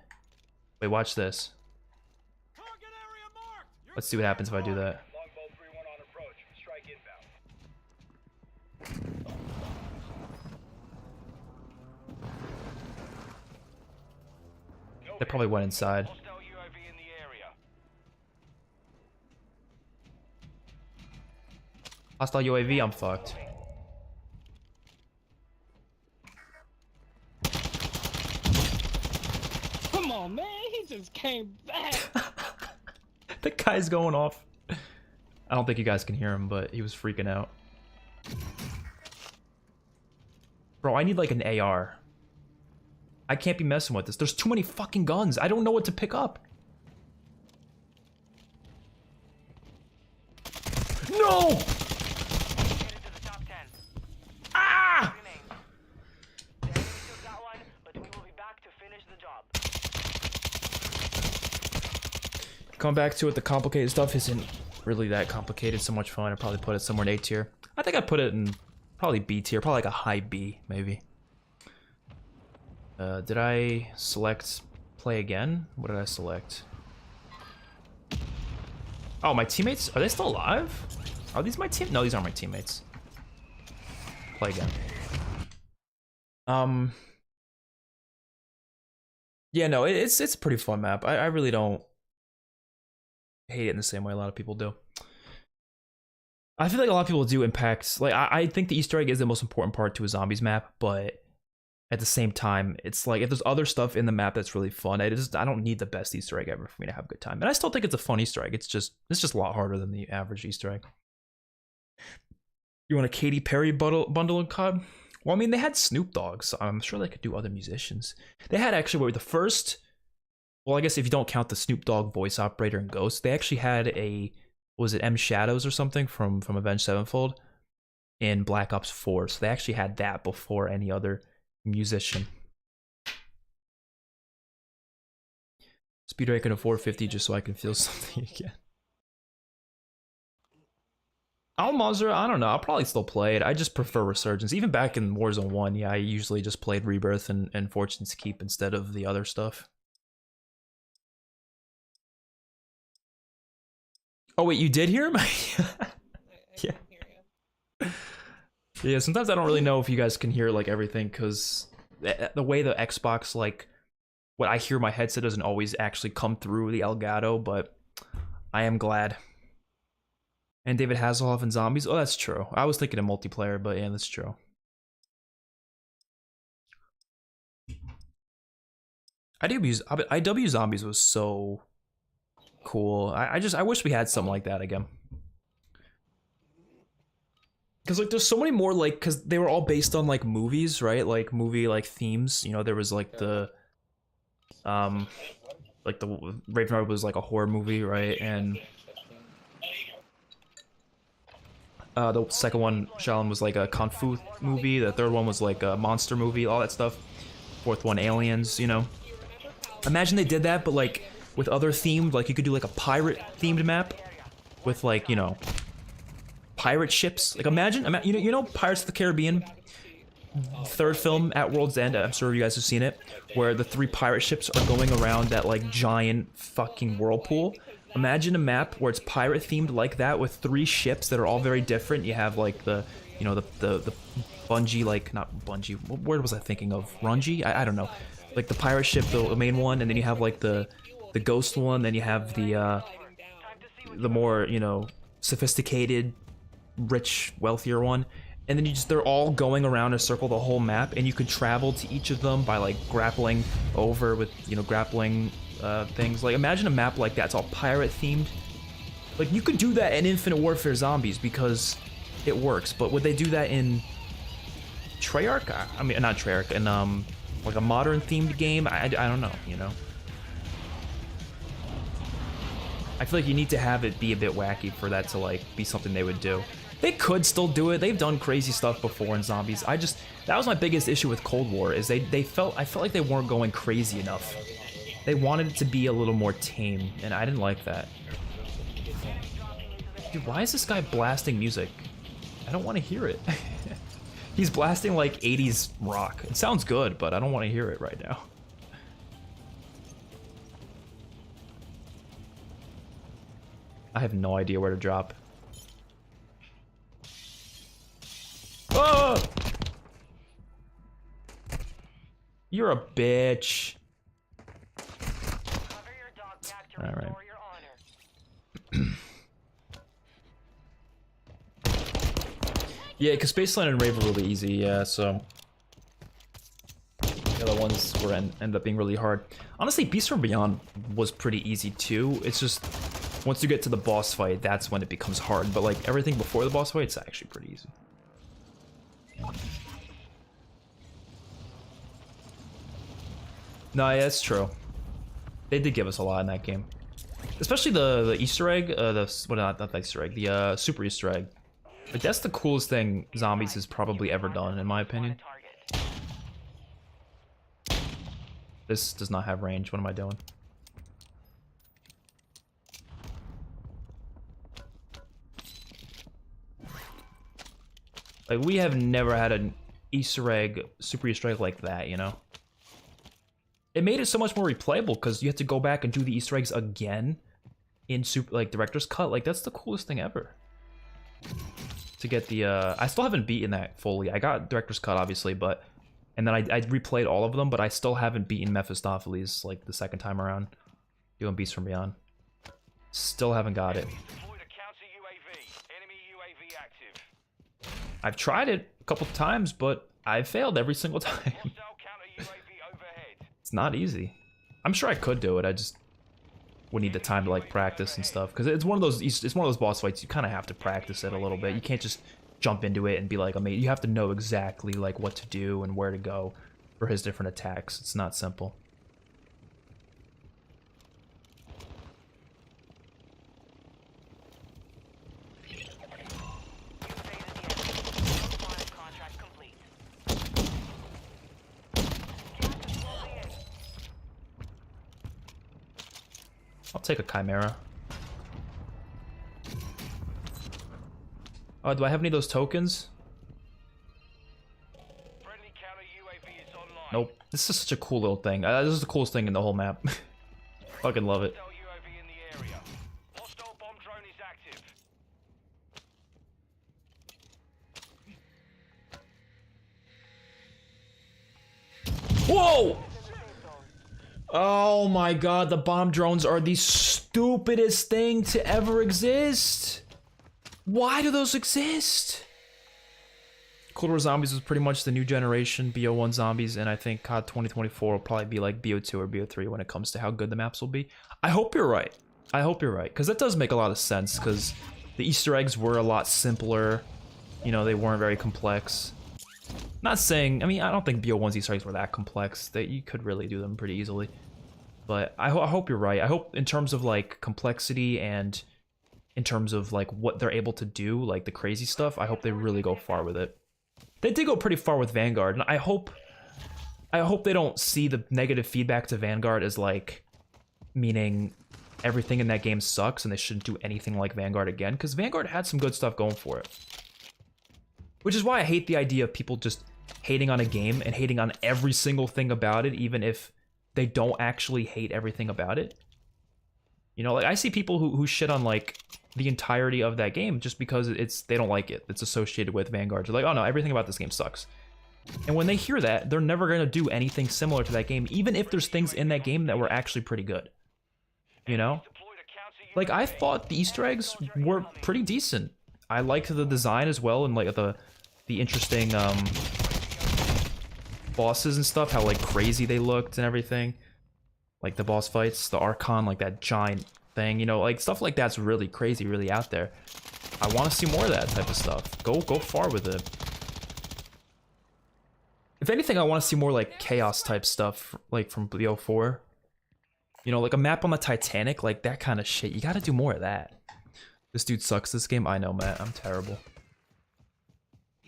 Wait, watch this. Let's see what happens if I do that. They probably went inside. Hostile UAV, I'm fucked. Come on, man. He just came back. The guy's going off. I don't think you guys can hear him, but he was freaking out. Bro, I need like an AR. I can't be messing with this. There's too many fucking guns. I don't know what to pick up. No! Headed to the top 10. Ah! Remain. The enemy took that one, but we will be back to finish the job. Come back to it, the complicated stuff isn't really that complicated. So much fun. I'd probably put it somewhere in A tier. I think I'd put it in probably B tier, probably like a high B, maybe. Did I select play again? What did I select? Oh, my teammates, are they still alive? Are these my team? No, these aren't my teammates. Play again. Yeah, no, it's a pretty fun map. I really don't hate it in the same way a lot of people do. I feel like a lot of people do impact, like, I think the Easter egg is the most important part to a zombies map, but at the same time, it's like, if there's other stuff in the map that's really fun, I don't need the best Easter egg ever for me to have a good time. And I still think it's a fun Easter egg. It's just a lot harder than the average Easter egg. You want a Katy Perry bundle in COD? Well, I mean, they had Snoop Dogg, so I'm sure they could do other musicians. They had actually, the first, well, I guess if you don't count the Snoop Dogg voice operator in Ghost, they actually had a, was it M Shadows or something from Avenged Sevenfold in Black Ops 4. So they actually had that before any other musician. Speed ranking of 450 just so I can feel something again. Al-Mazrah, I don't know. I'll probably still play it. I just prefer Resurgence. Even back in Warzone 1, yeah, I usually just played Rebirth and Fortune's Keep instead of the other stuff. Oh, wait, you did hear him? Yeah. Yeah, sometimes I don't really know if you guys can hear like everything because the way the Xbox, like, what I hear my headset doesn't always actually come through the Elgato, but I am glad. And David Hasselhoff and Zombies. Oh, that's true. I was thinking of multiplayer, but yeah, that's true. IW Zombies was so cool. I wish we had something like that again. Because like there's so many more, like, because they were all based on like movies, right? Like movie like themes. You know, there was like the Ravenheart was like a horror movie, right? And the second one, Shaolin, was like a kung fu movie. The third one was like a monster movie, all that stuff. Fourth one, aliens, you know. Imagine they did that, but like with other themed, like you could do like a pirate themed map with like, you know, pirate ships. Like imagine you know Pirates of the Caribbean, third film at World's End, I'm sure you guys have seen it, where the 3 pirate ships are going around that like giant fucking whirlpool. Imagine a map where it's pirate themed like that with 3 ships that are all very different. You have like the, you know, the Bungie, like, not Bungie, what word was I thinking of? Rungie? I don't know. Like the pirate ship, the main one, and then you have like the ghost one, then you have the more, you know, sophisticated, rich, wealthier one. And then they're all going around a circle the whole map, and you could travel to each of them by like grappling over with, you know, grappling things. Like imagine a map like that. It's all pirate themed. Like you could do that in Infinite Warfare Zombies because it works, but would they do that in Treyarch? I mean, not Treyarch, in like a modern themed game? I don't know, you know. I feel like you need to have it be a bit wacky for that to like be something they would do. They could still do it. They've done crazy stuff before in Zombies. That was my biggest issue with Cold War, is I felt like they weren't going crazy enough. They wanted it to be a little more tame, and I didn't like that. Dude, why is this guy blasting music? I don't want to hear it. He's blasting like 80s rock. It sounds good, but I don't want to hear it right now. I have no idea where to drop. Oh! You're a bitch. All right. Yeah, because Baseline and Rave are really easy, yeah, so... The other ones were end up being really hard. Honestly, Beast from Beyond was pretty easy too. It's just, once you get to the boss fight, that's when it becomes hard. But like, everything before the boss fight, it's actually pretty easy. No, yeah, that's true. They did give us a lot in that game. Especially the Easter egg, not the Easter egg, the super Easter egg. Like, that's the coolest thing Zombies has probably ever done, in my opinion. This does not have range. What am I doing? Like, we have never had an Easter egg, super Easter egg like that, you know? It made it so much more replayable because you have to go back and do the Easter eggs again in director's cut. Like, that's the coolest thing ever. To get the I still haven't beaten that fully. I got director's cut obviously, but and then I replayed all of them, but I still haven't beaten Mephistopheles like the second time around doing Beast from Beyond. Still haven't got it. I've tried it a couple times, but I've failed every single time. It's not easy. I'm sure I could do it. I just would need the time to like practice and stuff, because it's one of those boss fights you kind of have to practice it a little bit. You can't just jump into it and be like, you have to know exactly like what to do and where to go for his different attacks. It's not simple. I'll take a Chimera. Oh, do I have any of those tokens? Nope. This is such a cool little thing. This is the coolest thing in the whole map. Fucking love it. Whoa! Oh my god, the bomb drones are the stupidest thing to ever exist. Why do those exist? Cold War Zombies was pretty much the new generation BO1 zombies, and I think COD 2024 will probably be like BO2 or BO3 when it comes to how good the maps will be. I hope you're right. I hope you're right, because that does make a lot of sense, because the Easter eggs were a lot simpler. You know, they weren't very complex. Not saying, I mean, I don't think BO1's Easter eggs were that complex. That you could really do them pretty easily. But I hope you're right. I hope in terms of like complexity and in terms of like what they're able to do, like the crazy stuff, I hope they really go far with it. They did go pretty far with Vanguard, and I hope they don't see the negative feedback to Vanguard as like meaning everything in that game sucks and they shouldn't do anything like Vanguard again, because Vanguard had some good stuff going for it. Which is why I hate the idea of people just hating on a game and hating on every single thing about it, even if they don't actually hate everything about it. You know, like I see people who shit on like the entirety of that game just because they don't like it. It's associated with Vanguard. They're like, oh no, everything about this game sucks. And when they hear that, they're never gonna do anything similar to that game, even if there's things in that game that were actually pretty good. You know? Like I thought the Easter eggs were pretty decent. I liked the design as well, and like the interesting bosses and stuff, how like crazy they looked and everything. Like the boss fights, the Archon, like that giant thing, you know, like stuff like that's really crazy, really out there. I want to see more of that type of stuff. Go far with it. If anything, I want to see more like chaos type stuff, like from BO4. You know, like a map on the Titanic, like that kind of shit. You got to do more of that. This dude sucks this game. I know, Matt. I'm terrible.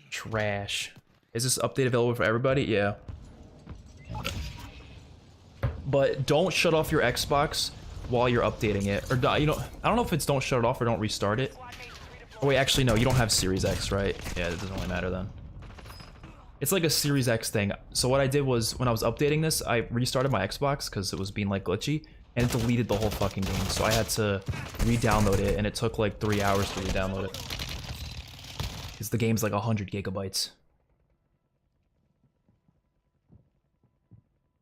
Trash. Is this update available for everybody? Yeah. But don't shut off your Xbox while you're updating it. Or, you know, I don't know if it's don't shut it off or don't restart it. Oh, wait, actually, no. You don't have Series X, right? Yeah, it doesn't really matter then. It's like a Series X thing. So what I did was, when I was updating this, I restarted my Xbox because it was being like glitchy. And it deleted the whole fucking game. So I had to re-download it, and it took like 3 hours to re-download it. Because the game's like 100 gigabytes.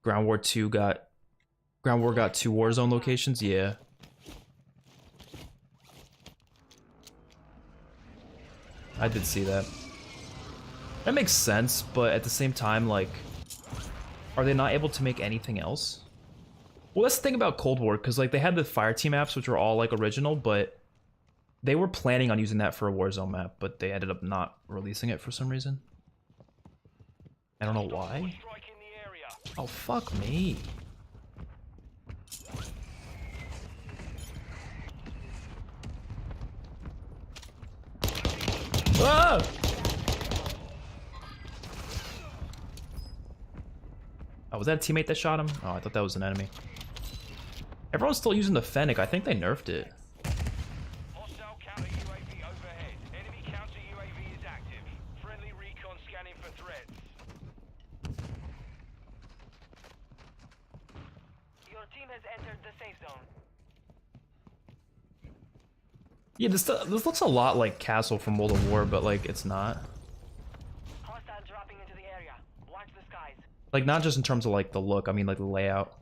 Ground War 2 got 2 Warzone locations? Yeah. I did see that. That makes sense, but at the same time, like, are they not able to make anything else? Well, that's the thing about Cold War, because like they had the Fireteam maps, which were all like original, but they were planning on using that for a Warzone map, but they ended up not releasing it for some reason. I don't know why. Oh, fuck me. Ah! Oh, was that a teammate that shot him? Oh, I thought that was an enemy. Everyone's still using the Fennec. I think they nerfed it. Hostile counter UAV overhead. Enemy counter UAV is active. Friendly recon scanning for threats. Your team has entered the safe zone. Yeah, this looks a lot like Castle from World of War, but like it's not. Hostile dropping into the area. Watch the skies. Like not just in terms of like the look, I mean like the layout.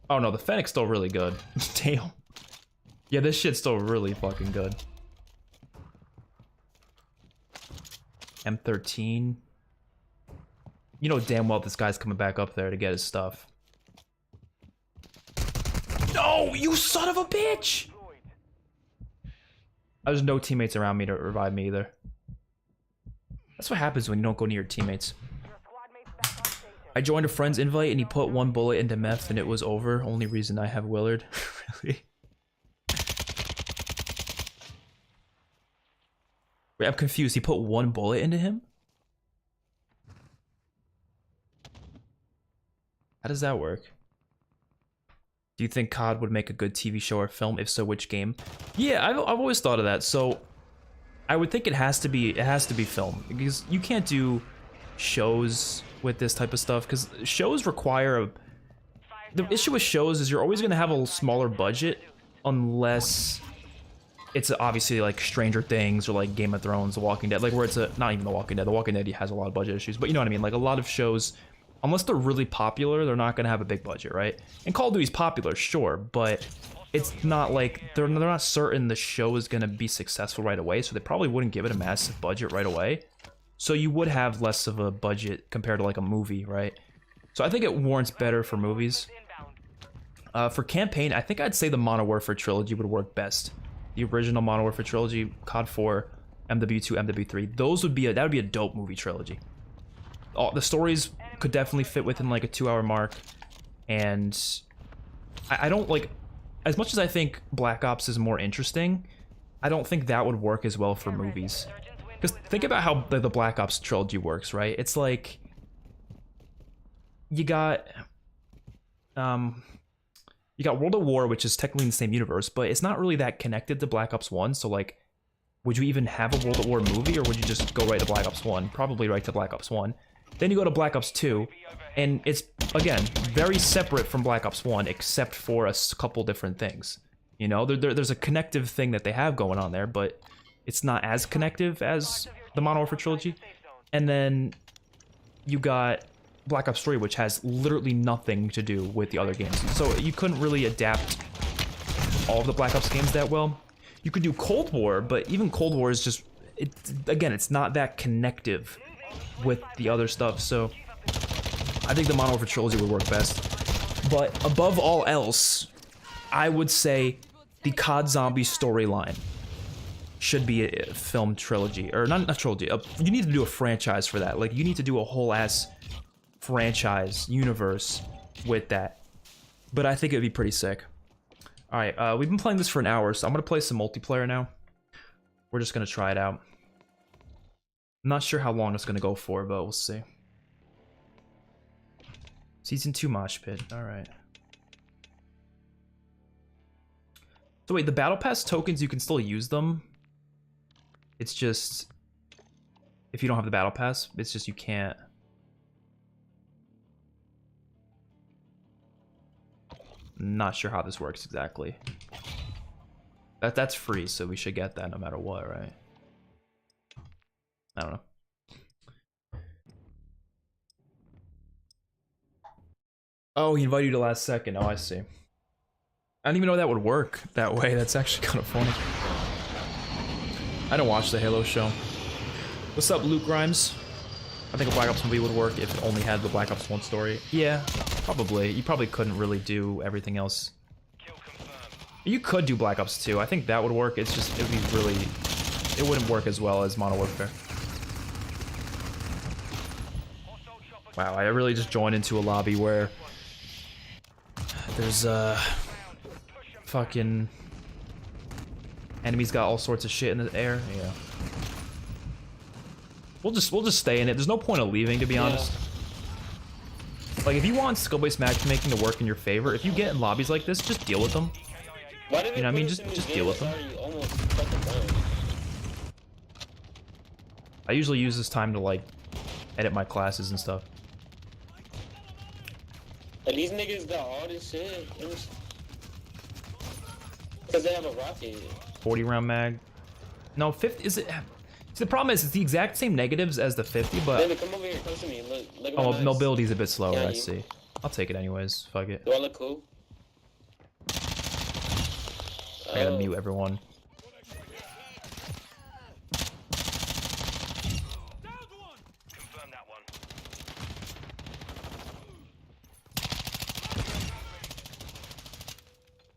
Oh no, the Fennec's still really good. Damn. Yeah, this shit's still really fucking good. M13. You know damn well this guy's coming back up there to get his stuff. No, you son of a bitch! There's no teammates around me to revive me either. That's what happens when you don't go near your teammates. I joined a friend's invite and he put one bullet into meth and it was over. Only reason I have Willard. Really? Wait, I'm confused. He put one bullet into him? How does that work? Do you think COD would make a good TV show or film? If so, which game? Yeah, I've always thought of that. So I would think it has to be film, because you can't do shows with this type of stuff, because shows require the issue with shows is you're always going to have a smaller budget unless it's obviously like Stranger Things or like Game of Thrones, The Walking Dead, like where it's not even The Walking Dead. The Walking Dead has a lot of budget issues, but you know what I mean? Like a lot of shows, unless they're really popular, they're not going to have a big budget, right? And Call of Duty's popular, sure, but it's not like they're not certain the show is going to be successful right away, so they probably wouldn't give it a massive budget right away. So you would have less of a budget compared to like a movie, right? So I think it warrants better for movies. For campaign, I think I'd say the Modern Warfare trilogy would work best. The original Modern Warfare trilogy, COD 4, MW2, MW3, those would be that would be a dope movie trilogy. The stories could definitely fit within like a 2-hour mark, and I don't like, as much as I think Black Ops is more interesting, I don't think that would work as well for movies. Because think about how the Black Ops trilogy works, right? It's like you got World of War, which is technically in the same universe, but it's not really that connected to Black Ops 1. So like, would you even have a World of War movie, or would you just go right to Black Ops 1? Probably right to Black Ops 1. Then you go to Black Ops 2, and it's, again, very separate from Black Ops 1, except for a couple different things. You know, there's a connective thing that they have going on there, but it's not as connective as the Modern Warfare trilogy. And then you got Black Ops 3, which has literally nothing to do with the other games. So you couldn't really adapt all of the Black Ops games that well. You could do Cold War, but even Cold War is just, again, it's not that connective with the other stuff. So I think the Modern Warfare trilogy would work best. But above all else, I would say the COD Zombie storyline should be a film trilogy, or not a trilogy. You need to do a franchise for that. Like, you need to do a whole ass franchise universe with that. But I think it'd be pretty sick. All right, we've been playing this for an hour, so I'm gonna play some multiplayer now. We're just gonna try it out. I'm not sure how long it's gonna go for, but we'll see. Season 2 Mosh Pit. All right. So wait, the Battle Pass tokens, you can still use them. It's just, if you don't have the Battle Pass, it's just you can't. Not sure how this works exactly. That's free, so we should get that no matter what, right? I don't know. Oh, he invited you to last second. Oh, I see. I didn't even know that would work that way. That's actually kind of funny. I don't watch the Halo show. What's up, Luke Grimes? I think a Black Ops movie would work if it only had the Black Ops 1 story. Yeah, probably. You probably couldn't really do everything else. Kill confirmed. You could do Black Ops 2. I think that would work. It's just, it would be really... It wouldn't work as well as Modern Warfare. Hostile chopper Wow, I really just joined into a lobby where... There's, fucking... Enemies got all sorts of shit in the air. Yeah. We'll just stay in it. There's no point of leaving, to be honest. Like, if you want skill-based matchmaking to work in your favor, if you get in lobbies like this, just deal with them. Why did You know what I mean? put us in Just this deal game with them. that's already almost fucking done? I usually use this time to, like, edit my classes and stuff. And these niggas got all this shit. Because they have a rocket. 40 round mag. No, 50, is it? See, the problem is it's the exact same negatives as the 50, but... Baby, come over here, come to me. Look at my Oh, knives. mobility's a bit slower, Yeah, I you- see. I'll take it anyways, fuck it. Do I look cool? I gotta Oh. mute everyone. confirm that one.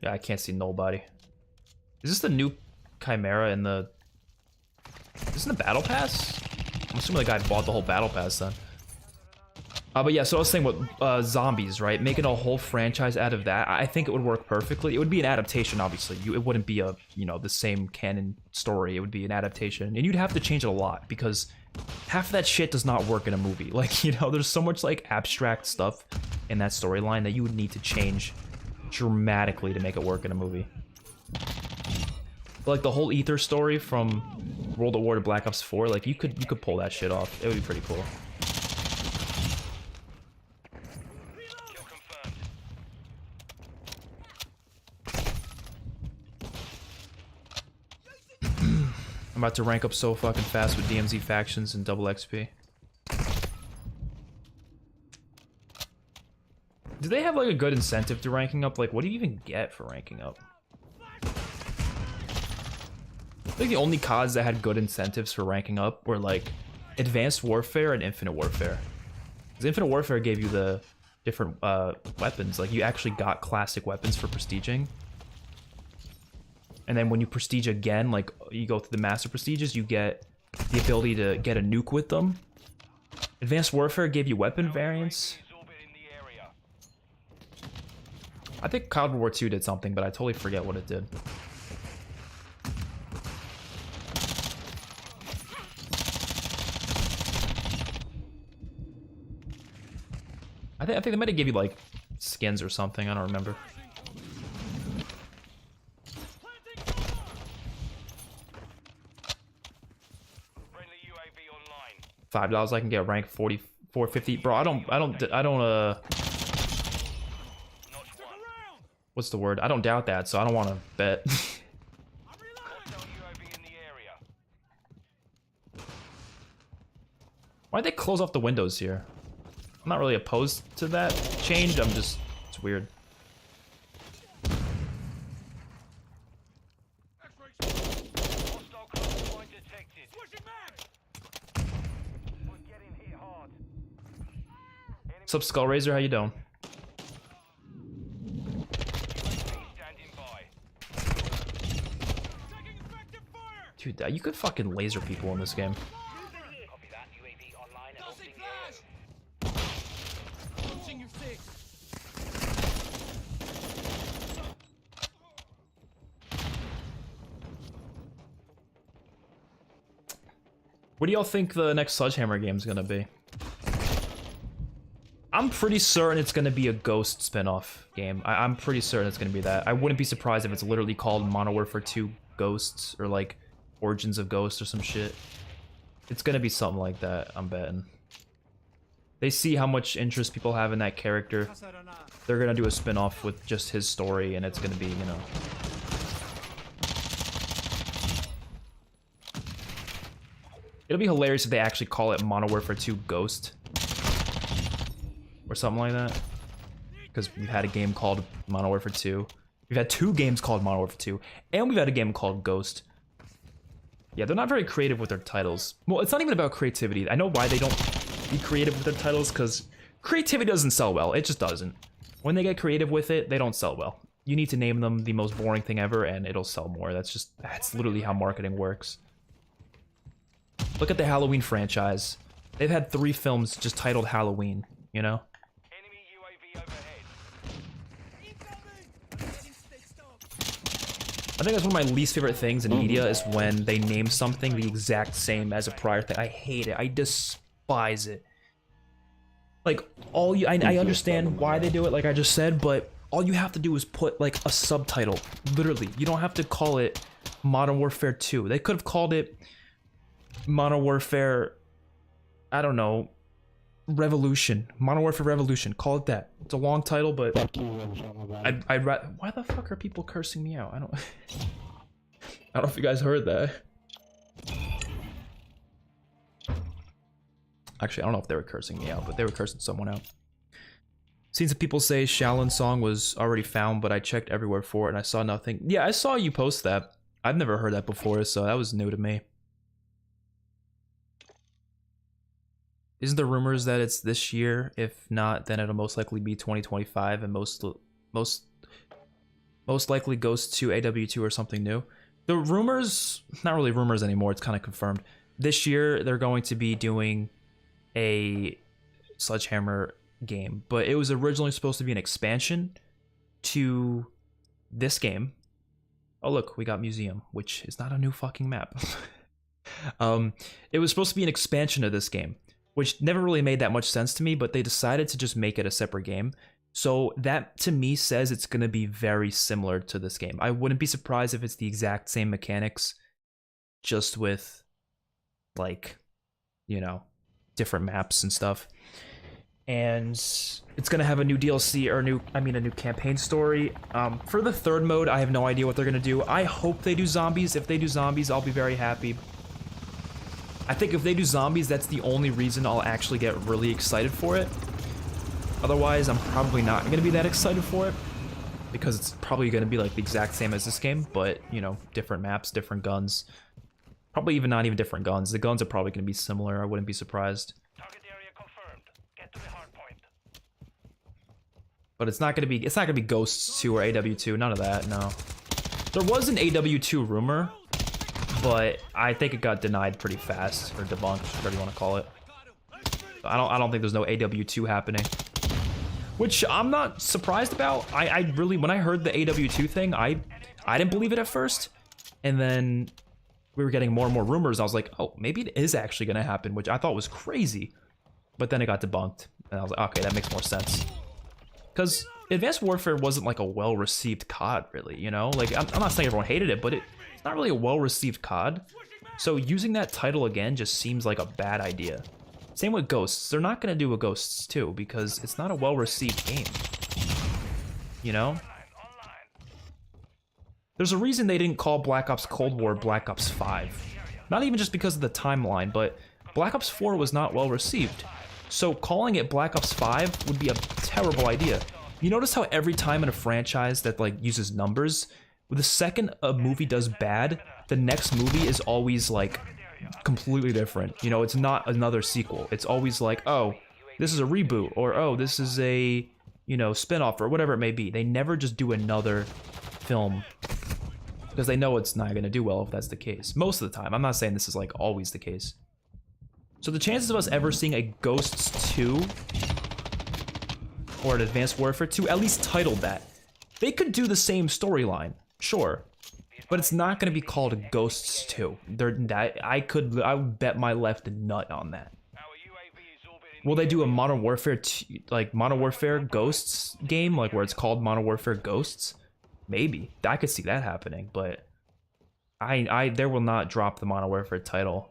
Yeah, I can't see nobody. Is this the new Chimera in the... Is this in the Battle Pass? I'm assuming the guy bought the whole Battle Pass then. But yeah, so I was saying with zombies, right? Making a whole franchise out of that, I think it would work perfectly. It would be an adaptation, obviously. It wouldn't be a, you know, the same canon story. It would be an adaptation. And you'd have to change it a lot because half of that shit does not work in a movie. Like, you know, there's so much, like, abstract stuff in that storyline that you would need to change dramatically to make it work in a movie. Like, the whole Ether story from World at War to Black Ops 4, like, you could pull that shit off. It would be pretty cool. Kill confirmed. I'm about to rank up so fucking fast with DMZ factions and double XP. Do they have like a good incentive to ranking up? Like, what do you even get for ranking up? I think the only CODs that had good incentives for ranking up were like Advanced Warfare and Infinite Warfare. Because Infinite Warfare gave you the different weapons. Like, you actually got classic weapons for prestiging. And then when you prestige again, like you go through the master prestiges, you get the ability to get a nuke with them. Advanced Warfare gave you weapon variants. UAV is orbiting the area. I think COD World War 2 did something, but I totally forget what it did. I think they might have give you like skins or something. I don't remember. Friendly UAV online. $5 I can get rank 44, 50. Bro, I don't Notch one. what's the word? I don't doubt that, so I don't want to bet. Hostile UAV in the area. Why'd they close off the windows here? I'm not really opposed to that change. It's weird. Hostile cluster mine detected. We're getting hit hard. What's up, Skullraiser? How you doing? Standing by. Dude, you could fucking laser people in this game. Copy that. UAV online and orbiting the area. What do y'all think the next Sledgehammer game is gonna be? I'm pretty certain it's gonna be a Ghost spin-off game. I'm pretty certain it's gonna be that. I wouldn't be surprised if it's literally called Modern Warfare 2 Ghosts or like Origins of Ghosts or some shit. It's gonna be something like that, I'm betting. They see how much interest people have in that character. They're gonna do a spin-off with just his story, and it's gonna be, you know... It'll be hilarious if they actually call it Modern Warfare 2 Ghost. Or something like that. Because we've had a game called Modern Warfare 2. We've had 2 games called Modern Warfare 2. And we've had a game called Ghost. Yeah, they're not very creative with their titles. Well, it's not even about creativity. I know why they don't be creative with their titles, because creativity doesn't sell well. It just doesn't. When they get creative with it, they don't sell well. You need to name them the most boring thing ever, and it'll sell more. That's literally how marketing works. Look at the Halloween franchise. They've had 3 films just titled Halloween, you know? Enemy UAV overhead. I think that's one of my least favorite things in media is when they name something the exact same as a prior thing. I hate it. I despise it. Like, I understand why they do it, like I just said, but all you have to do is put, like, a subtitle. Literally. You don't have to call it Modern Warfare 2. They could have called it Modern Warfare, I don't know, Revolution. Modern Warfare Revolution. Call it that. It's a long title, but I'd rather. Why the fuck are people cursing me out? I don't know if you guys heard that. Actually, I don't know if they were cursing me out, but they were cursing someone out. Seen some people say Shaolin's song was already found, but I checked everywhere for it and I saw nothing. Yeah, I saw you post that. I've never heard that before, so that was new to me. Isn't there rumors that it's this year? If not, then it'll most likely be 2025 and most likely goes to AW2 or something new. The rumors, not really rumors anymore, it's kind of confirmed. This year, they're going to be doing a Sledgehammer game, but it was originally supposed to be an expansion to this game. Oh look, we got Museum, which is not a new fucking map. It was supposed to be an expansion of this game, which never really made that much sense to me, but they decided to just make it a separate game. So that to me says it's going to be very similar to this game. I wouldn't be surprised if it's the exact same mechanics, just with, like, you know, different maps and stuff. And it's gonna have a new DLC, or a new campaign story. For the third mode, I have no idea what they're gonna do. I hope they do zombies. If they do zombies, I'll be very happy. I think if they do zombies, that's the only reason I'll actually get really excited for it. Otherwise, I'm probably not gonna be that excited for it, because it's probably gonna be like the exact same as this game, but, you know, different maps, different guns. Probably even not even different guns. The guns are probably gonna be similar. I wouldn't be surprised. Target area confirmed. Get to the hard point. But it's not gonna be Ghosts 2 or AW2, none of that, no. There was an AW2 rumor, but I think it got denied pretty fast, or debunked, whatever you want to call it. I don't think there's no AW2 happening. Which I'm not surprised about. I really, when I heard the AW2 thing, I didn't believe it at first. And then we were getting more and more rumors. I was like, oh, maybe it is actually gonna happen, which I thought was crazy. But then it got debunked, and I was like, okay, that makes more sense. Because Advanced Warfare wasn't like a well-received COD, really, you know? Like, I'm not saying everyone hated it, but it's not really a well-received COD. So using that title again just seems like a bad idea. Same with Ghosts. They're not going to do a Ghosts 2 because it's not a well-received game. You know? There's a reason they didn't call Black Ops Cold War Black Ops 5. Not even just because of the timeline, but Black Ops 4 was not well-received. So calling it Black Ops 5 would be a terrible idea. You notice how every time in a franchise that like uses numbers, the second a movie does bad, the next movie is always like completely different. You know, it's not another sequel. It's always like, oh, this is a reboot, or oh, this is a, you know, spin-off, or whatever it may be. They never just do another film because they know it's not going to do well if that's the case. Most of the time. I'm not saying this is like always the case. So the chances of us ever seeing a Ghosts 2 or an Advanced Warfare 2, at least titled that. They could do the same storyline, sure, but it's not going to be called Ghosts 2. I would bet my left nut on that. Will they do a Modern Warfare Modern Warfare Ghosts game, like where it's called Modern Warfare Ghosts? Maybe. I could see that happening, but they will not drop the Modern Warfare title.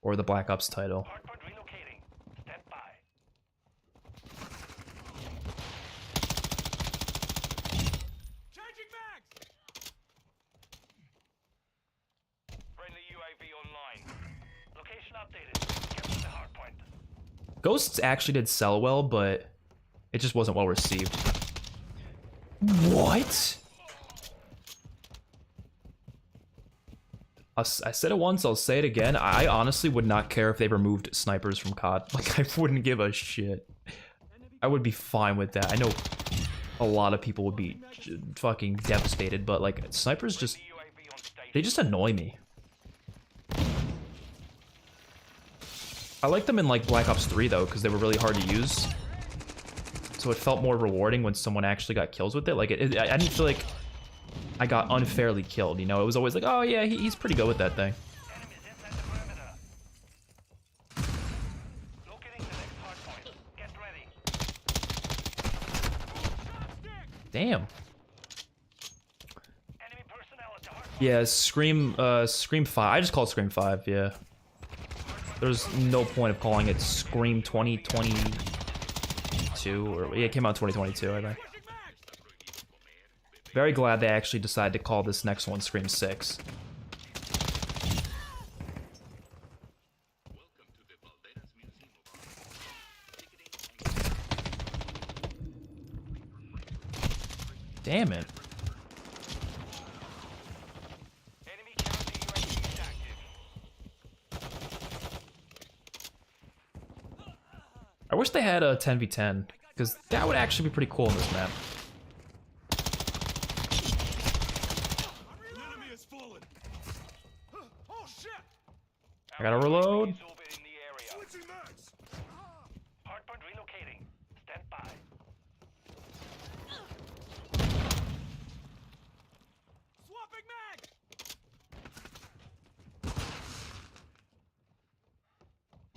Or the Black Ops title. Hardpoint relocating. Step by. Changing mags. Friendly UAV online. Location updated. Get to the hardpoint. Ghosts actually did sell well, but it just wasn't well received. What? I said it once, I'll say it again. I honestly would not care if they removed snipers from COD. Like, I wouldn't give a shit. I would be fine with that. I know a lot of people would be fucking devastated, but like, snipers just, they just annoy me. I like them in like Black Ops 3 though, because they were really hard to use. So it felt more rewarding when someone actually got kills with it. Like, I didn't feel like I got unfairly killed, you know? It was always like, oh yeah, he's pretty good with that thing. Enemies inside the perimeter. Locating the next hard point. Get ready. Damn. Enemy personnel at the hard point. Yeah, Scream 5. I just call it Scream 5, yeah. There's no point of calling it Scream 2022, or yeah, it came out in 2022, I think. Very glad they actually decided to call this next one Scream 6. Damn it. Enemy counter UAV is active. I wish they had a 10v10, because that would actually be pretty cool in this map. I gotta reload. Orbiting the area. Hardpoint relocating. Stand by. Swapping mag.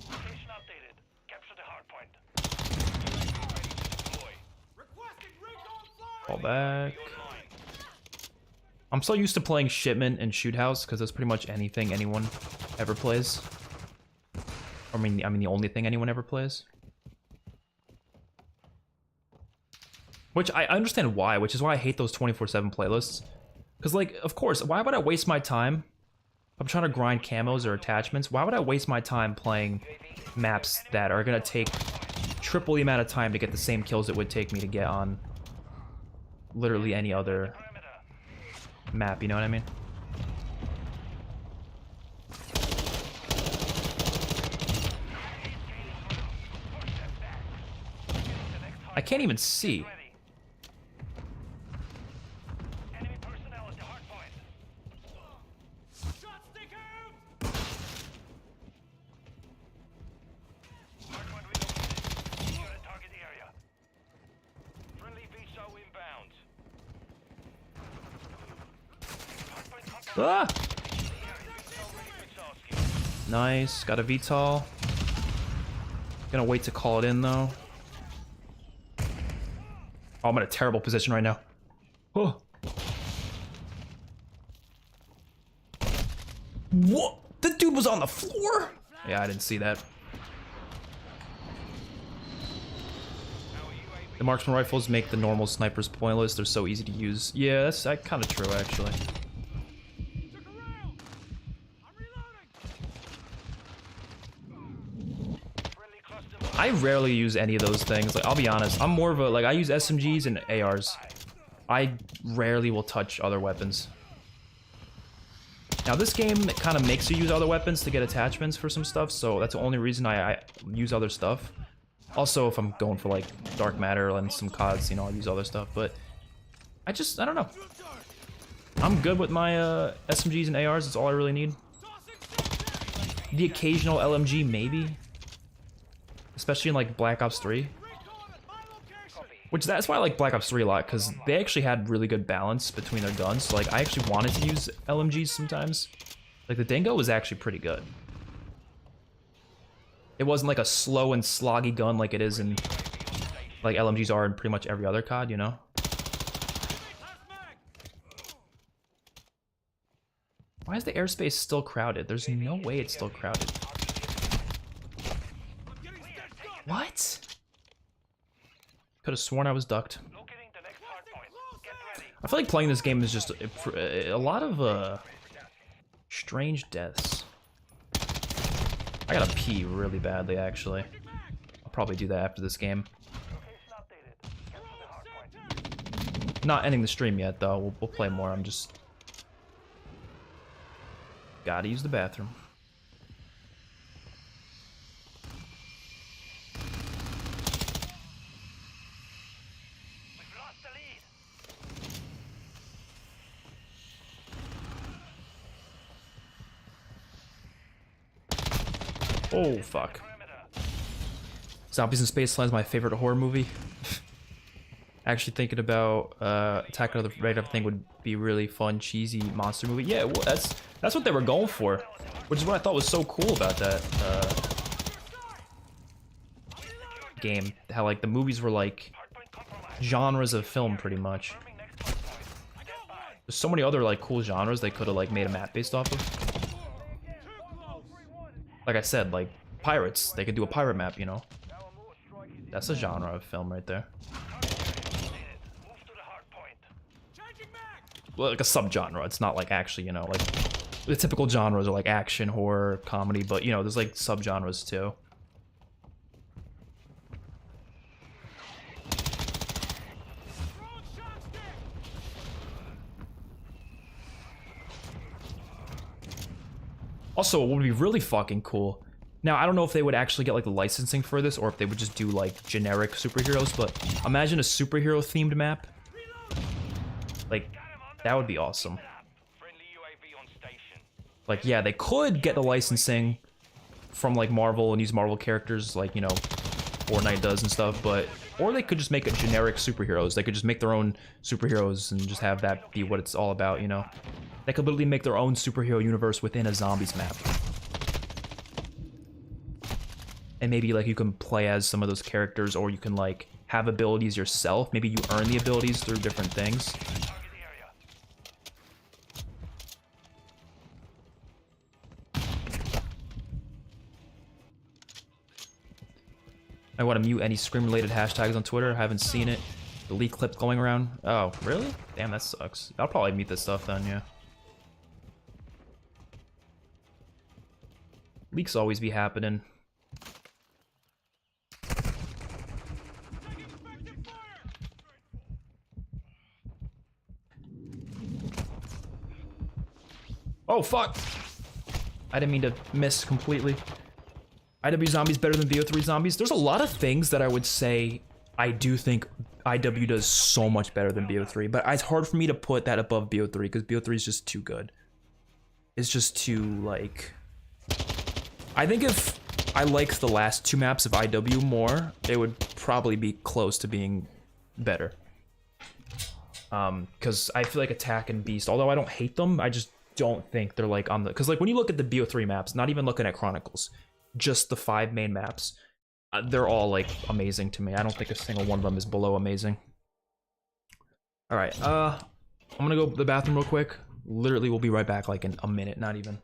Location updated. Capture the hardpoint. Ready to deploy. Requesting recon fire. Fall back. Online. I'm so used to playing Shipment and Shoot House because that's pretty much anything anyone ever plays. I mean, the only thing anyone ever plays. Which I understand why, which is why I hate those 24/7 playlists. Because, like, of course, why would I waste my time? I'm trying to grind camos or attachments. Why would I waste my time playing maps that are gonna take triple the amount of time to get the same kills it would take me to get on literally any other map, you know what I mean? I can't even see. Enemy personnel at the hardpoint. Shot sticker. Hardpoint relocated. Secure the target area. Friendly VSO inbound. Hardpoint contact. Ah! VSO ready for tasking. Nice, got a VTOL. Gonna wait to call it in though. Oh, I'm in a terrible position right now. Oh. What? The dude was on the floor? Yeah, I didn't see that. The marksman rifles make the normal snipers pointless. They're so easy to use. Yeah, that's kind of true, actually. Friendly cluster. I rarely use any of those things. Like, I'll be honest. I'm more of a, like, I use SMGs and ARs. I rarely will touch other weapons. Now, this game kind of makes you use other weapons to get attachments for some stuff, so that's the only reason I use other stuff. Also, if I'm going for, like, Dark Matter and some CODs, you know, I'll use other stuff, but I don't know. I'm good with my SMGs and ARs. That's all I really need. The occasional LMG, maybe. Especially in, like, Black Ops 3. Which, that's why I like Black Ops 3 a lot, because they actually had really good balance between their guns. So, like, I actually wanted to use LMGs sometimes. Like, the Dingo was actually pretty good. It wasn't like a slow and sloggy gun like it is in, like, LMGs are in pretty much every other COD, you know? Why is the airspace still crowded? There's no way it's still crowded. What? Could have sworn I was ducked. Locating the next hardpoint. Get ready. I feel like playing this game is just a lot of strange deaths. I gotta pee really badly, actually. I'll probably do that after this game. Location updated. Capture the hardpoint. Not ending the stream yet, though. We'll play more. I'm just... Gotta use the bathroom. We've lost the lead. Oh, fuck. Perimeter. Zombies in Spaceland is my favorite horror movie. Actually thinking about Attack of the Regular thing would be really fun, cheesy monster movie. Yeah, well, that's what they were going for, which is what I thought was so cool about that game. How like the movies were like Hardpoint compromised. genres of film, pretty much. Confirming next hardpoint. Stand by. There's so many other like cool genres they could have like made a map based off of. Like I said, like pirates, they could do a pirate map, you know. Our mortar strike is That's a genre of film right there. move to the hardpoint. Well, like a subgenre. It's not like actually, you know, like the typical genres are like action, horror, comedy, but you know, there's like subgenres too. Also, what would be really fucking cool. Now, I don't know if they would actually get like the licensing for this or if they would just do like generic superheroes, but imagine a superhero themed map. Like, that would be awesome. Friendly UAV on station. Like, yeah, they could get the licensing from like Marvel and use Marvel characters like, you know, Fortnite does and stuff, but or they could just make a generic superheroes. They could just make their own superheroes and just have that be what it's all about, you know. They could literally make their own superhero universe within a zombies map. And maybe like you can play as some of those characters, or you can like have abilities yourself. Maybe you earn the abilities through different things. Target the area. I want to mute any Scream-related hashtags on Twitter. I haven't seen it. The leak clip going around. Oh, really? Damn, that sucks. I'll probably mute this stuff then, yeah. Leaks always be happening. Oh, fuck! I didn't mean to miss completely. IW Zombies better than BO3 Zombies? There's a lot of things that I would say I do think IW does so much better than BO3, but it's hard for me to put that above BO3 because BO3 is just too good. It's just too, like... I think if I liked the last two maps of IW more, they would probably be close to being better. Because I feel like Attack and Beast, although I don't hate them, I just don't think they're like on the... Because like when you look at the BO3 maps, not even looking at Chronicles, just the 5 main maps, they're all like amazing to me. I don't think a single one of them is below amazing. Alright, I'm gonna go to the bathroom real quick. Literally, we'll be right back like in a minute, not even.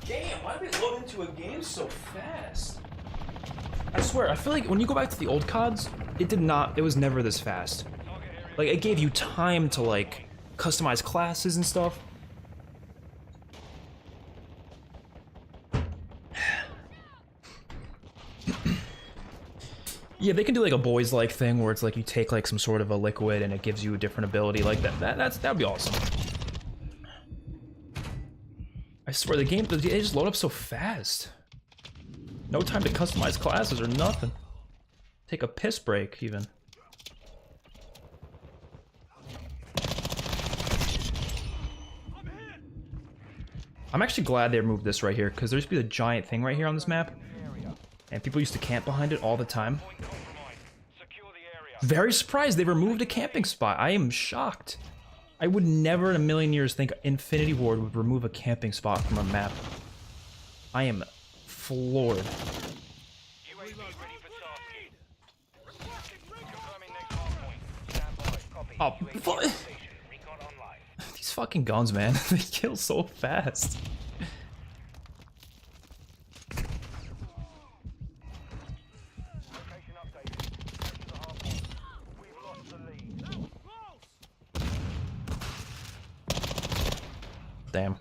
Damn, why did we load into a game so fast? I swear, I feel like when you go back to the old CODs, it was never this fast. Like, it gave you time to, like, customize classes and stuff. Yeah, they can do like a boys like thing where it's like you take like some sort of a liquid and it gives you a different ability like that. That'd be awesome. I swear the game, they just load up so fast. No time to customize classes or nothing. Take a piss break even. I'm actually glad they removed this right here, because there used to be a giant thing right here on this map. And people used to camp behind it all the time. Very surprised they removed a camping spot. I am shocked. I would never in a million years think Infinity Ward would remove a camping spot from a map. I am floored. UAV ready for tasking. Confirming next hardpoint. Stand by. Copy. Oh, UAV what? station. Recon online. These fucking guns, man. They kill so fast. Location updated. This is the hardpoint. We've lost the lead. Damn.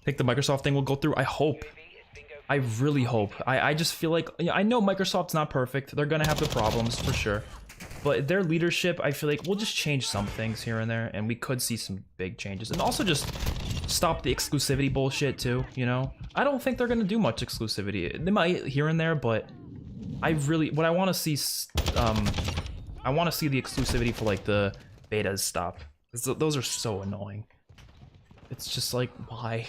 Think the Microsoft thing will go through? I hope. I really hope. I just feel like, I know Microsoft's not perfect. They're gonna have the problems for sure. But their leadership, I feel like we'll just change some things here and there, and we could see some big changes. And also just stop the exclusivity bullshit too, you know? I don't think they're gonna do much exclusivity. They might here and there, but I really, what I wanna see, I wanna see the exclusivity for like the betas stop. Those are so annoying. It's just like, why?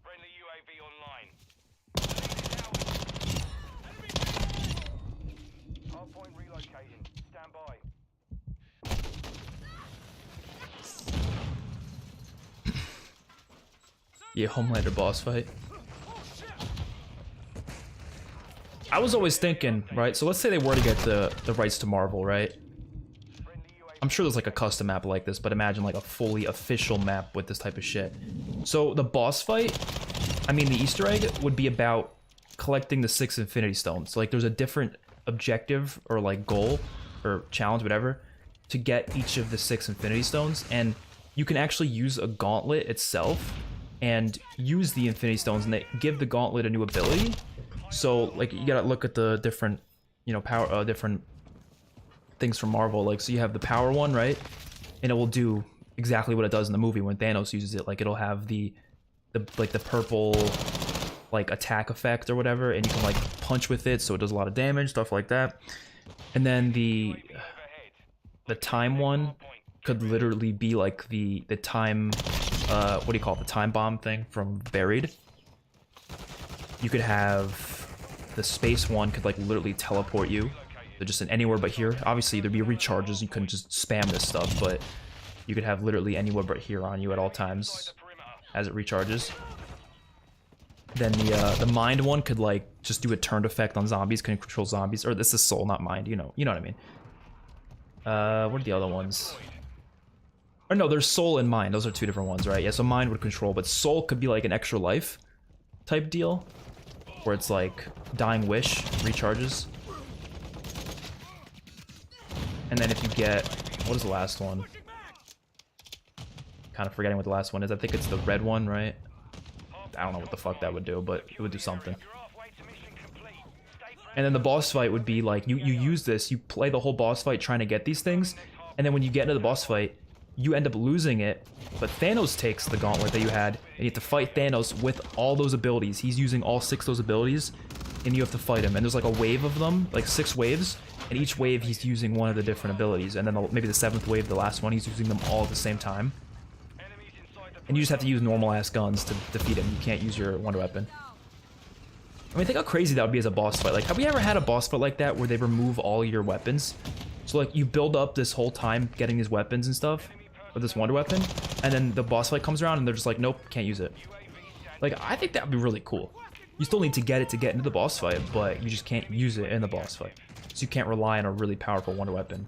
Friendly UAV online. Hardpoint relocating. Stand by. Yeah, Homelander boss fight. I was always thinking, right? So let's say they were to get the rights to Marvel, right? I'm sure there's like a custom map like this, but imagine like a fully official map with this type of shit. So the boss fight, I mean the Easter egg would be about collecting the 6 Infinity Stones. So like there's a different objective or like goal or challenge, whatever, to get each of the 6 Infinity Stones. And you can actually use a gauntlet itself and use the Infinity Stones, and they give the gauntlet a new ability. So like you gotta look at the different, you know, power, different things from Marvel. Like, so you have the power one, right? And it will do exactly what it does in the movie when Thanos uses it. Like it'll have the purple like attack effect or whatever, and you can like punch with it, so it does a lot of damage, stuff like that. And then the time one could literally be like the time what do you call it, the time bomb thing from Buried. You could have the space one could like literally teleport you. They're just in anywhere but here. Obviously there'd be recharges, you couldn't just spam this stuff, but you could have literally anywhere but here on you at all times as it recharges. Then the mind one could like just do a turned effect on zombies, can control zombies, or this is soul, not mind, you know what I mean. What are the other ones? Or no, there's soul and mind, those are two different ones, right? Yeah, so mind would control, but soul could be like an extra life type deal, where it's like dying wish recharges. And then if you get, what is the last one? Kind of forgetting what the last one is. I think it's the red one, right? I don't know what the fuck that would do, but it would do something. And then the boss fight would be like, you use this, you play the whole boss fight trying to get these things, and then when you get into the boss fight, you end up losing it, but Thanos takes the gauntlet that you had, and you have to fight Thanos with all those abilities. He's using all 6 of those abilities, and you have to fight him. And there's like a wave of them, like 6 waves, and each wave he's using one of the different abilities. And then maybe the 7th wave, the last one, he's using them all at the same time. And you just have to use normal-ass guns to defeat him. You can't use your wonder weapon. I mean, think how crazy that would be as a boss fight. Like, have we ever had a boss fight like that where they remove all your weapons? So like, you build up this whole time getting these weapons and stuff, with this wonder weapon, and then the boss fight comes around and they're just like, nope, can't use it. Like, I think that would be really cool. You still need to get it to get into the boss fight, but you just can't use it in the boss fight. So you can't rely on a really powerful wonder weapon.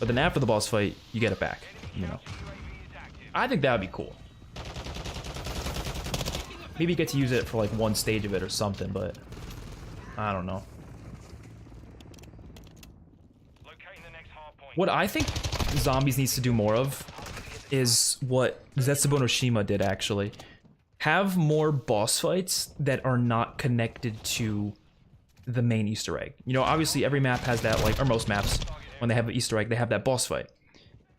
But then after the boss fight, you get it back, you know. I think that would be cool. Maybe you get to use it for like one stage of it or something, but I don't know. What I think Zombies needs to do more of is what Zetsubo no Shima did, actually. have more boss fights that are not connected to the main Easter egg. You know, obviously every map has that, like, or most maps, when they have an Easter egg, they have that boss fight.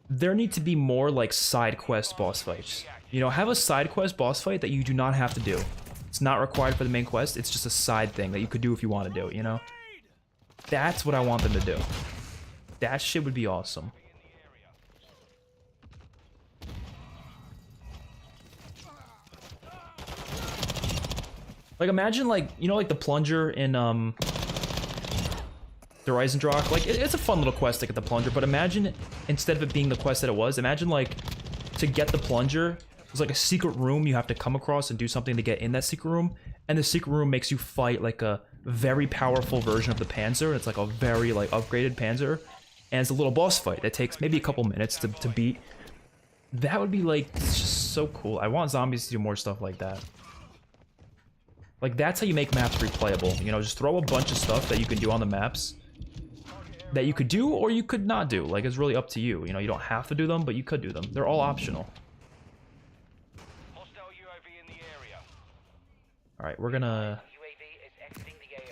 There need to be more, like, side quest boss fights. You know, have a side quest boss fight that you do not have to do. It's not required for the main quest, it's just a side thing that you could do if you want to do it, you know? That's what I want them to do. That shit would be awesome. Like, imagine, like, you know, like the plunger in, the Horizon Rock? Like, it's a fun little quest to get the plunger, but imagine, instead of it being the quest that it was, imagine, like, to get the plunger, there's, like, a secret room you have to come across and do something to get in that secret room, and the secret room makes you fight, like, a very powerful version of the Panzer. It's, like, a very, like, upgraded Panzer, and it's a little boss fight that takes maybe a couple minutes to beat. That would be, like, it's just so cool. I want zombies to do more stuff like that. Like, that's how you make maps replayable. You know, just throw a bunch of stuff that you can do on the maps that you could do or you could not do. Like, it's really up to you. You know, you don't have to do them, but you could do them. They're all optional. Hostile UAV in the area. Alright, we're gonna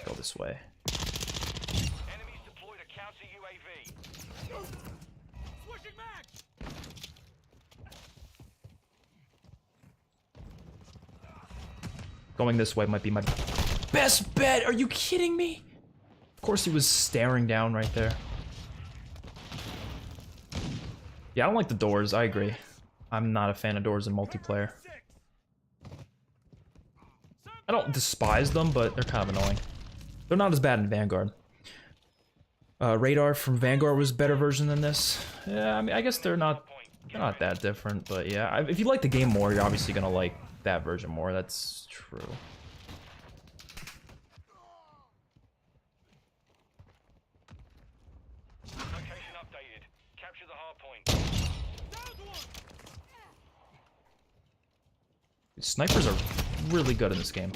go this way. Enemies deployed a counter UAV. Switching back. Going this way might be my best bet. Are you kidding me? Of course he was staring down right there. Yeah, I don't like the doors. I agree. I'm not a fan of doors in multiplayer. I don't despise them, but they're kind of annoying. They're not as bad in Vanguard. Radar from Vanguard was a better version than this. Yeah, I mean, I guess they're not that different, but yeah. If you like the game more, you're obviously gonna like that version more. That's true. Location updated. Capture the hard point. Snipers are really good in this game.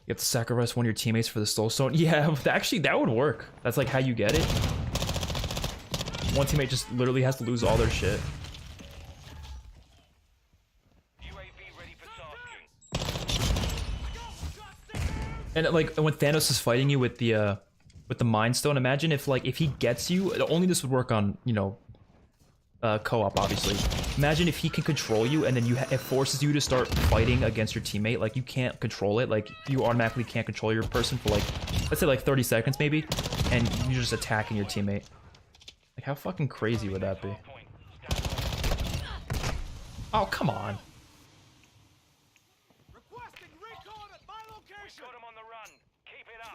You have to sacrifice one of your teammates for the soul stone. Yeah, actually that would work. That's like how you get it. One teammate just literally has to lose all their shit. And like when Thanos is fighting you with the Mind Stone, imagine if he gets you. Only this would work on, you know, co-op obviously. Imagine if he can control you and then it forces you to start fighting against your teammate. Like you can't control it. Like you automatically can't control your person for like, let's say like 30 seconds maybe, and you're just attacking your teammate. Like how fucking crazy would that be? Oh come on. Got him on the run. Keep it up.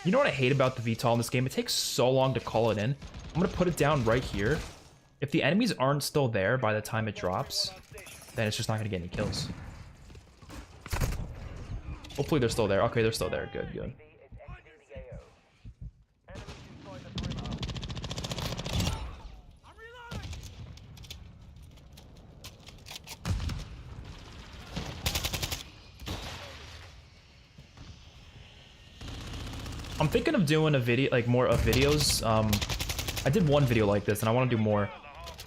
You know what I hate about the VTOL in this game? It takes so long to call it in. I'm gonna put it down right here. If the enemies aren't still there by the time it drops, then it's just not gonna get any kills. Hopefully they're still there. Okay, they're still there. Good, good. I'm thinking of doing a video, like more of videos. I did one video like this and I want to do more.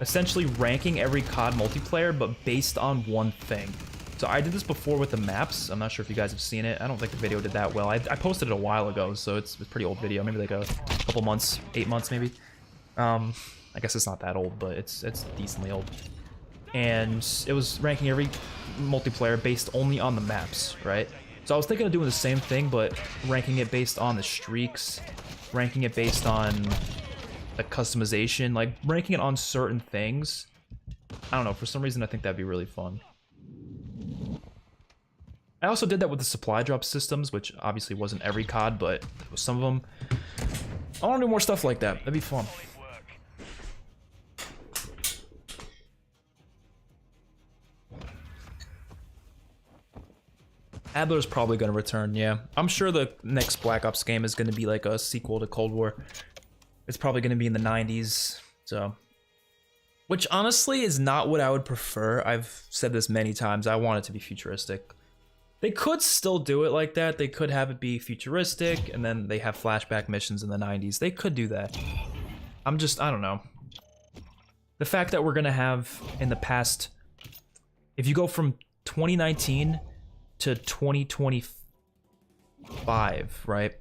Essentially ranking every COD multiplayer, but based on one thing. So I did this before with the maps. I'm not sure if you guys have seen it. I don't think the video did that well. I posted it a while ago, so it's a pretty old video. Maybe like a couple months, 8 months maybe. I guess it's not that old, but it's decently old. And it was ranking every multiplayer based only on the maps, right? So I was thinking of doing the same thing, but ranking it based on the streaks, ranking it based on the customization, like ranking it on certain things. I don't know, for some reason I think that'd be really fun. I also did that with the supply drop systems, which obviously wasn't every COD, but some of them. I want to do more stuff like that. That'd be fun. Adler's probably going to return, yeah. I'm sure the next Black Ops game is going to be like a sequel to Cold War. It's probably going to be in the 90s, so. Which honestly is not what I would prefer. I've said this many times. I want it to be futuristic. They could still do it like that. They could have it be futuristic, and then they have flashback missions in the 90s. They could do that. I don't know. The fact that we're gonna have in the past, if you go from 2019 to 2025, right?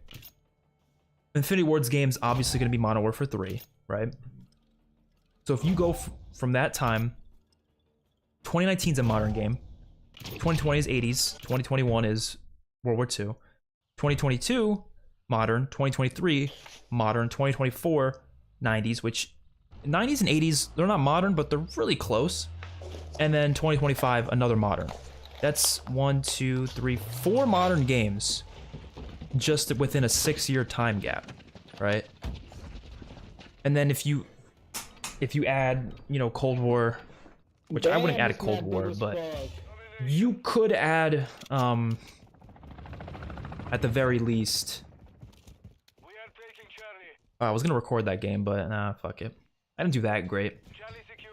Infinity Ward's game's obviously gonna be Modern Warfare 3, right? So if you go from that time, 2019 is a modern game. 2020 is 80s, 2021 is World War II, 2022 modern, 2023 modern, 2024 90s, which 90s and 80s, they're not modern, but they're really close. And then 2025, another modern. That's 1, 2, 3, 4 modern games just within a 6-year time gap, right? And then if you add, you know, Cold War, which I wouldn't add a Cold War, but you could add, at the very least, We are taking Charlie. I was gonna record that game, but nah, fuck it. I didn't do that great. Charlie secure.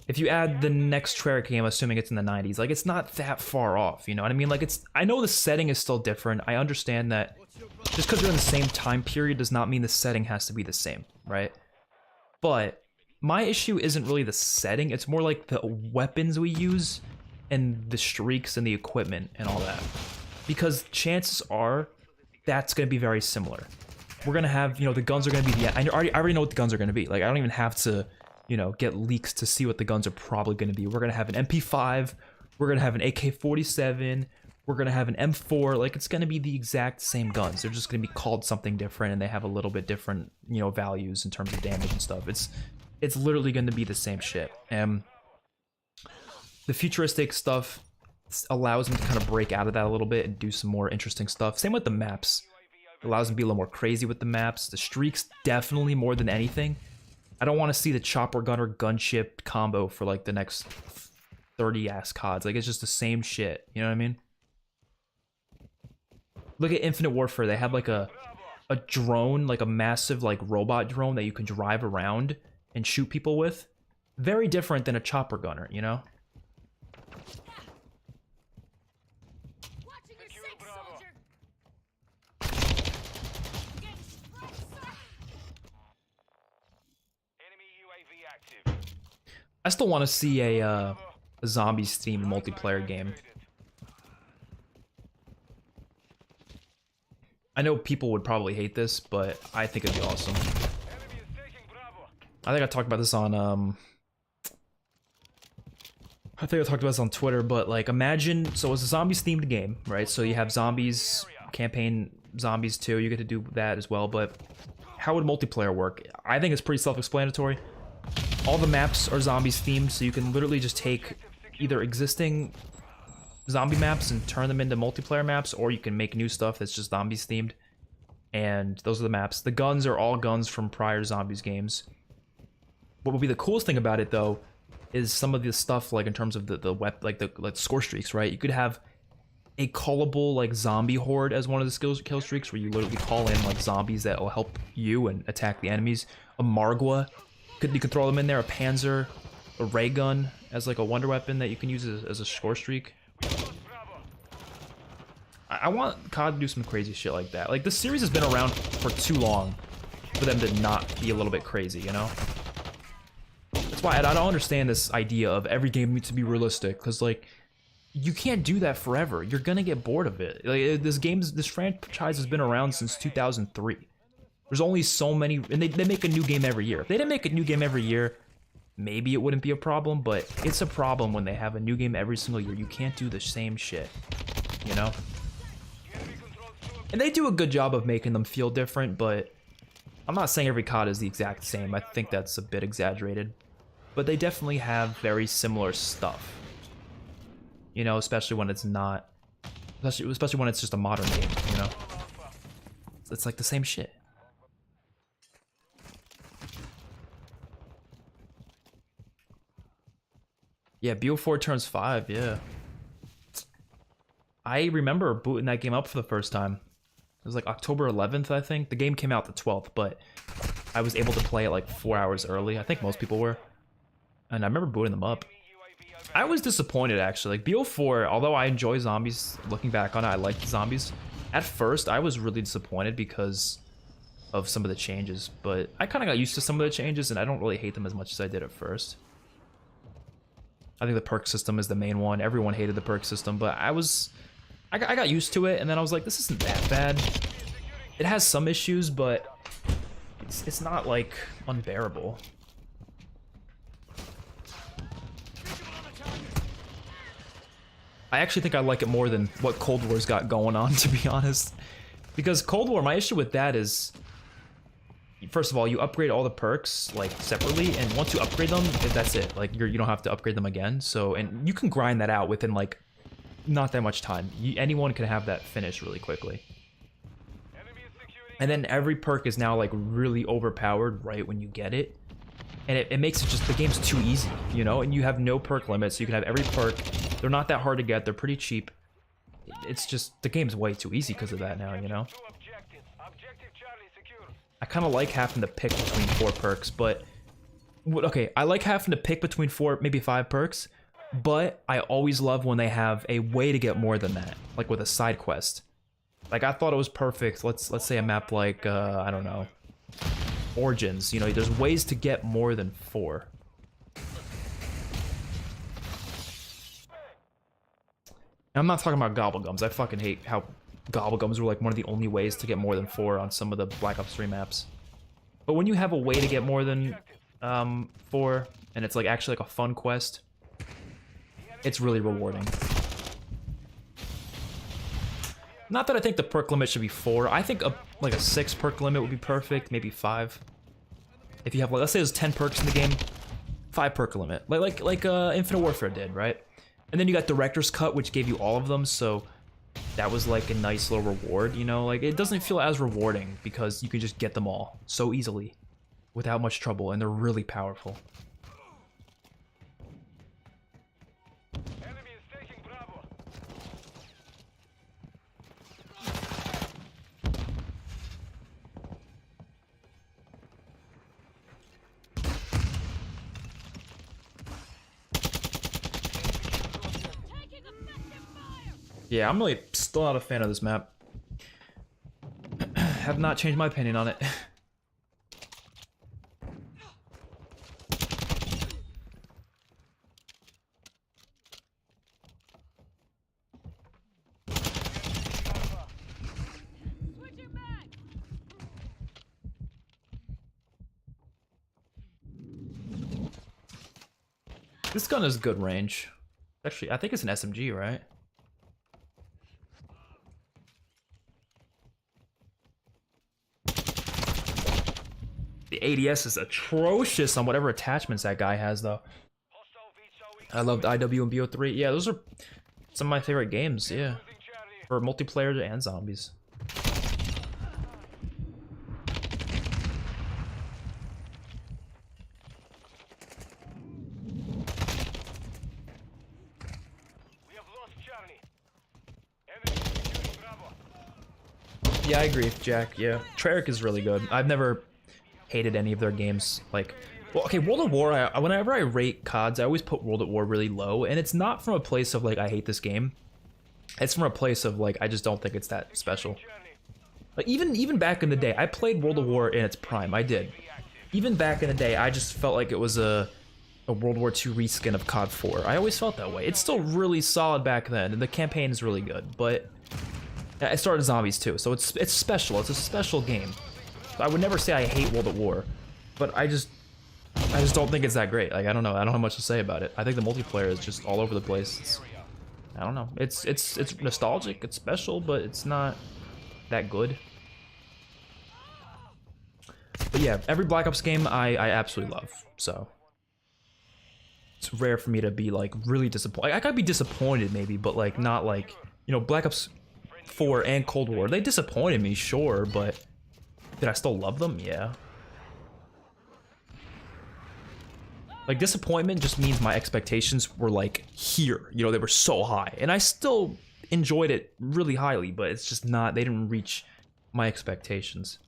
If you add the next Treyarch game, assuming it's in the 90s, like, it's not that far off, you know what I mean? Like, I know the setting is still different. I understand that just because they're in the same time period does not mean the setting has to be the same, right? But my issue isn't really the setting, it's more like the weapons we use and the streaks and the equipment and all that. Because chances are that's going to be very similar. We're going to have, you know, the guns are going to be I already know what the guns are going to be. Like, I don't even have to, you know, get leaks to see what the guns are probably going to be. We're going to have an MP5, we're going to have an AK-47, we're going to have an M4. Like, it's going to be the exact same guns. They're just going to be called something different, and they have a little bit different, you know, values in terms of damage and stuff. It's literally going to be the same shit. And the futuristic stuff allows them to kind of break out of that a little bit and do some more interesting stuff. Same with the maps. It allows them to be a little more crazy with the maps. The streaks, definitely more than anything. I don't want to see the chopper gunner gunship combo for like the next 30 ass CODs. Like, it's just the same shit. You know what I mean? Look at Infinite Warfare. They have like a drone, like a massive like robot drone that you can drive around and shoot people with. Very different than a chopper gunner, you know? Watching your six, soldier. Enemy UAV active. I still want to see a zombies themed multiplayer game. I know people would probably hate this, but I think it'd be awesome. Enemy is taking Bravo. I think I talked about this on I think I talked about this on Twitter, but like, imagine, so it's a zombies themed game, right? So you have zombies campaign, zombies 2, you get to do that as well, but how would multiplayer work? I think it's pretty self-explanatory. All the maps are zombies themed, so you can literally just take either existing zombie maps and turn them into multiplayer maps, or you can make new stuff that's just zombies themed. And those are the maps. The guns are all guns from prior zombies games. What would be the coolest thing about it, though, is some of the stuff, like in terms of the score streaks, right? You could have a callable like zombie horde as one of the kill streaks, where you literally call in like zombies that will help you and attack the enemies. A Margwa, you could throw them in there. A Panzer, a ray gun as like a wonder weapon that you can use as a score streak. I want COD to do some crazy shit like that. Like, this series has been around for too long for them to not be a little bit crazy, you know? That's why I don't understand this idea of every game needs to be realistic, because like, you can't do that forever. You're gonna get bored of it. Like, this franchise has been around since 2003. There's only so many, and they make a new game every year. If they didn't make a new game every year, maybe it wouldn't be a problem, but it's a problem when they have a new game every single year. You can't do the same shit, you know? And they do a good job of making them feel different, but I'm not saying every COD is the exact same. I think that's a bit exaggerated. But they definitely have very similar stuff. You know, especially when it's not... Especially when it's just a modern game, you know? It's like the same shit. Yeah, BO4 turns 5, yeah. I remember booting that game up for the first time. It was like October 11th, I think. The game came out the 12th, but I was able to play it like 4 hours early. I think most people were. And I remember booting them up. Enemy UAV I was disappointed actually. Like BO4, although I enjoy zombies, looking back on it, I like the zombies. At first, I was really disappointed because of some of the changes, but I kind of got used to some of the changes, and I don't really hate them as much as I did at first. I think the perk system is the main one. Everyone hated the perk system, but I got used to it, and then I was like, this isn't that bad. It has some issues, but it's not like unbearable. I actually think I like it more than what Cold War's got going on, to be honest. Because Cold War, my issue with that is, first of all, you upgrade all the perks like separately, and once you upgrade them, that's it. Like you don't have to upgrade them again. So, and you can grind that out within like not that much time. Anyone can have that finished really quickly. And then every perk is now like really overpowered right when you get it. And it makes it just, the game's too easy, you know? And you have no perk limits, so you can have every perk. They're not that hard to get, they're pretty cheap. It's just, the game's way too easy because of that now, you know? I kind of like having to pick between 4 perks, but... Okay, I like having to pick between 4, maybe 5 perks, but I always love when they have a way to get more than that, like with a side quest. Like, I thought it was perfect, let's say a map like, I don't know, Origins, you know, there's ways to get more than 4. I'm not talking about gobblegums. I fucking hate how gobblegums were like one of the only ways to get more than 4 on some of the Black Ops 3 maps. But when you have a way to get more than 4, and it's like actually like a fun quest, it's really rewarding. Not that I think the perk limit should be 4. I think like a 6 perk limit would be perfect, maybe 5. If you have, like, let's say there's 10 perks in the game, 5 perk limit, like Infinite Warfare did, right? And then you got Director's Cut, which gave you all of them, so that was like a nice little reward, you know? Like, it doesn't feel as rewarding because you can just get them all so easily without much trouble, and they're really powerful. Enemy is taking Bravo. Yeah, I'm really still not a fan of this map. Have not changed my opinion on it. This gun is good range. Actually, I think it's an SMG, right? The ADS is atrocious on whatever attachments that guy has, though. I loved IW and BO3. Yeah, those are some of my favorite games, yeah. For multiplayer and zombies. We have lost Charlie. Enemy securing Bravo. Yeah, I agree, Jack. Yeah, Treyarch is really good. I've never hated any of their games. Like, well, okay, World at War, whenever I rate CODs, I always put World at War really low, and it's not from a place of like I hate this game. It's from a place of like I just don't think it's that special. Like even back in the day, I played World at War in its prime. I did. Even back in the day, I just felt like it was a World War II reskin of COD 4. I always felt that way. It's still really solid back then, and the campaign is really good. But it started zombies too, so it's special. It's a special game. I would never say I hate World at War, but I just don't think it's that great. Like, I don't know. I don't have much to say about it. I think the multiplayer is just all over the place. I don't know. It's nostalgic. It's special, but it's not that good. But yeah, every Black Ops game I absolutely love. So it's rare for me to be like really disappointed. I could be disappointed maybe, but like not like, you know, Black Ops 4 and Cold War. They disappointed me, sure, but did I still love them? Yeah. Like, disappointment just means my expectations were like here, you know, they were so high, and I still enjoyed it really highly, but it's just not, they didn't reach my expectations.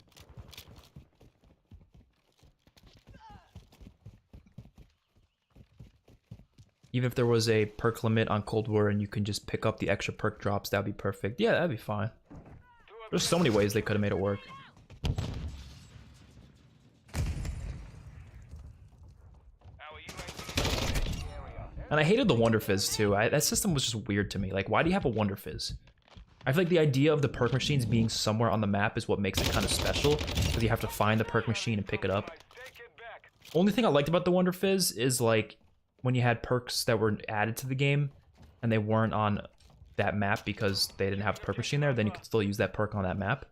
Even if there was a perk limit on Cold War and you can just pick up the extra perk drops, that'd be perfect. Yeah, that'd be fine. There's so many ways they could have made it work. And I hated the Wonder Fizz too. That system was just weird to me. Like, why do you have a Wonder Fizz? I feel like the idea of the perk machines being somewhere on the map is what makes it kind of special, because you have to find the perk machine and pick it up. Only thing I liked about the Wonder Fizz is like when you had perks that were added to the game and they weren't on that map because they didn't have a perk machine there, then you could still use that perk on that map.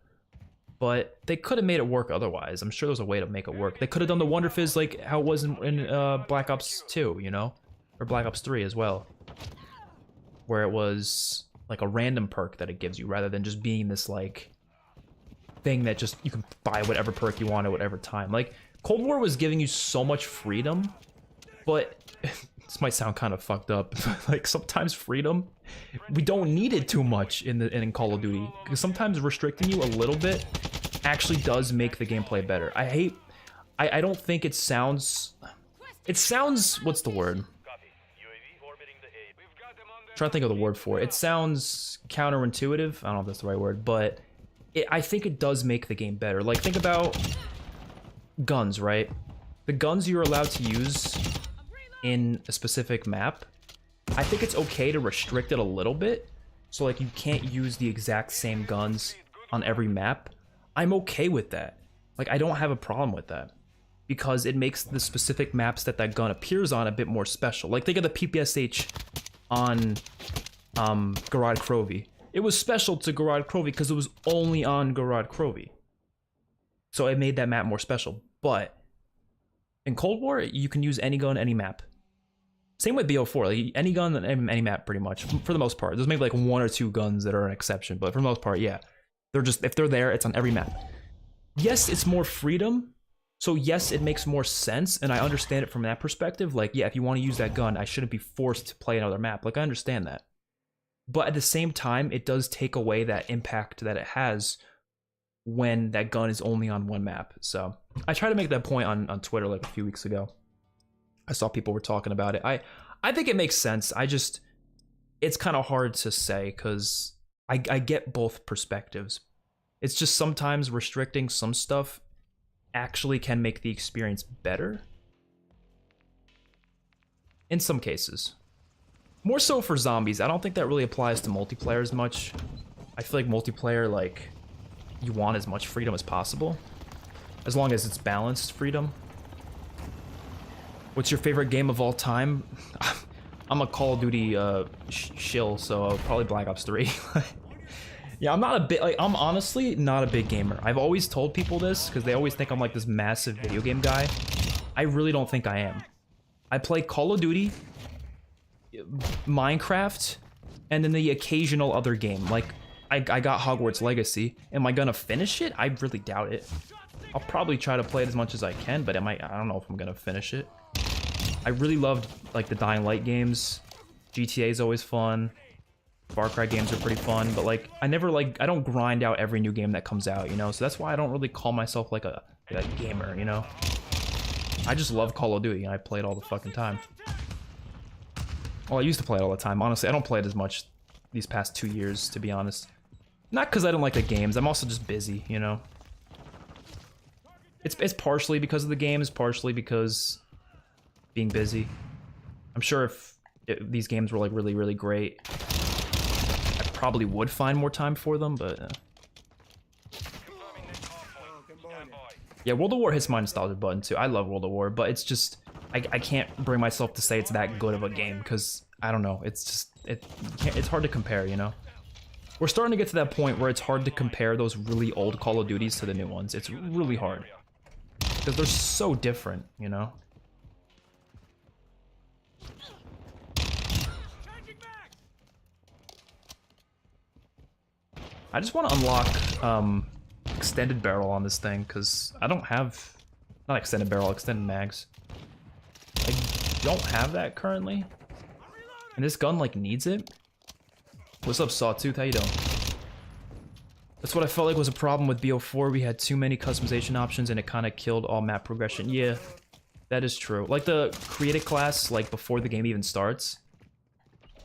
But they could have made it work otherwise. I'm sure there's a way to make it work. They could have done the Wonder Fizz like how it was in Black Ops 2, you know? Or Black Ops 3 as well. Where it was like a random perk that it gives you rather than just being this like thing that just you can buy whatever perk you want at whatever time. Like Cold War was giving you so much freedom, but this might sound kind of fucked up. Like sometimes freedom, we don't need it too much in Call of Duty, because sometimes restricting you a little bit actually does make the gameplay better. I don't think it sounds, what's the word? I'm trying to think of the word for it. It sounds counterintuitive. I don't know if that's the right word, but I think it does make the game better. Like think about guns, right? The guns you're allowed to use in a specific map, I think it's okay to restrict it a little bit. So like you can't use the exact same guns on every map. I'm okay with that. Like I don't have a problem with that, because it makes the specific maps that that gun appears on a bit more special. Like think of the PPSH on Garad Krovi. It was special to Garad Krovi because it was only on Garad Krovi. So it made that map more special. But in Cold War, you can use any gun, any map. Same with BO4, like any gun, any map, pretty much, for the most part. There's maybe like one or two guns that are an exception, but for the most part, yeah. They're just, if they're there, it's on every map. Yes, it's more freedom, so yes, it makes more sense, and I understand it from that perspective. Like, yeah, if you want to use that gun, I shouldn't be forced to play another map. Like, I understand that. But at the same time, it does take away that impact that it has when that gun is only on one map. So, I tried to make that point on Twitter like a few weeks ago. I saw people were talking about it. I think it makes sense. It's kind of hard to say, because I get both perspectives. It's just sometimes restricting some stuff actually can make the experience better. In some cases. More so for zombies. I don't think that really applies to multiplayer as much. I feel like multiplayer, like, you want as much freedom as possible. As long as it's balanced freedom. What's your favorite game of all time? I'm a Call of Duty shill, so probably Black Ops 3. Yeah, I'm honestly not a big gamer. I've always told people this because they always think I'm like this massive video game guy. I really don't think I am. I play Call of Duty, Minecraft, and then the occasional other game. Like, I got Hogwarts Legacy. Am I gonna finish it? I really doubt it. I'll probably try to play it as much as I can, but I don't know if I'm gonna finish it. I really loved like the Dying Light games. GTA is always fun. Far Cry games are pretty fun, but like I don't grind out every new game that comes out, you know. So that's why I don't really call myself like a gamer, you know. I just love Call of Duty and I play it all the fucking time. Well, I used to play it all the time. Honestly, I don't play it as much these past 2 years, to be honest. Not because I don't like the games. I'm also just busy, you know. It's partially because of the games, partially because being busy. I'm sure if these games were like really, really great, I probably would find more time for them, but yeah, World of War hits my nostalgia button too. I love World of War, but it's just I can't bring myself to say it's that good of a game, because I don't know, it's just it's hard to compare, you know. We're starting to get to that point where it's hard to compare those really old Call of Duties to the new ones. It's really hard because they're so different, you know. I just want to unlock extended barrel on this thing, because I don't have, not extended barrel, extended mags. I don't have that currently, and this gun like needs it. What's up, Sawtooth? How you doing? That's what I felt like was a problem with BO4. We had too many customization options and it kind of killed all map progression. Yeah, That is true. Like the create a class, like before the game even starts.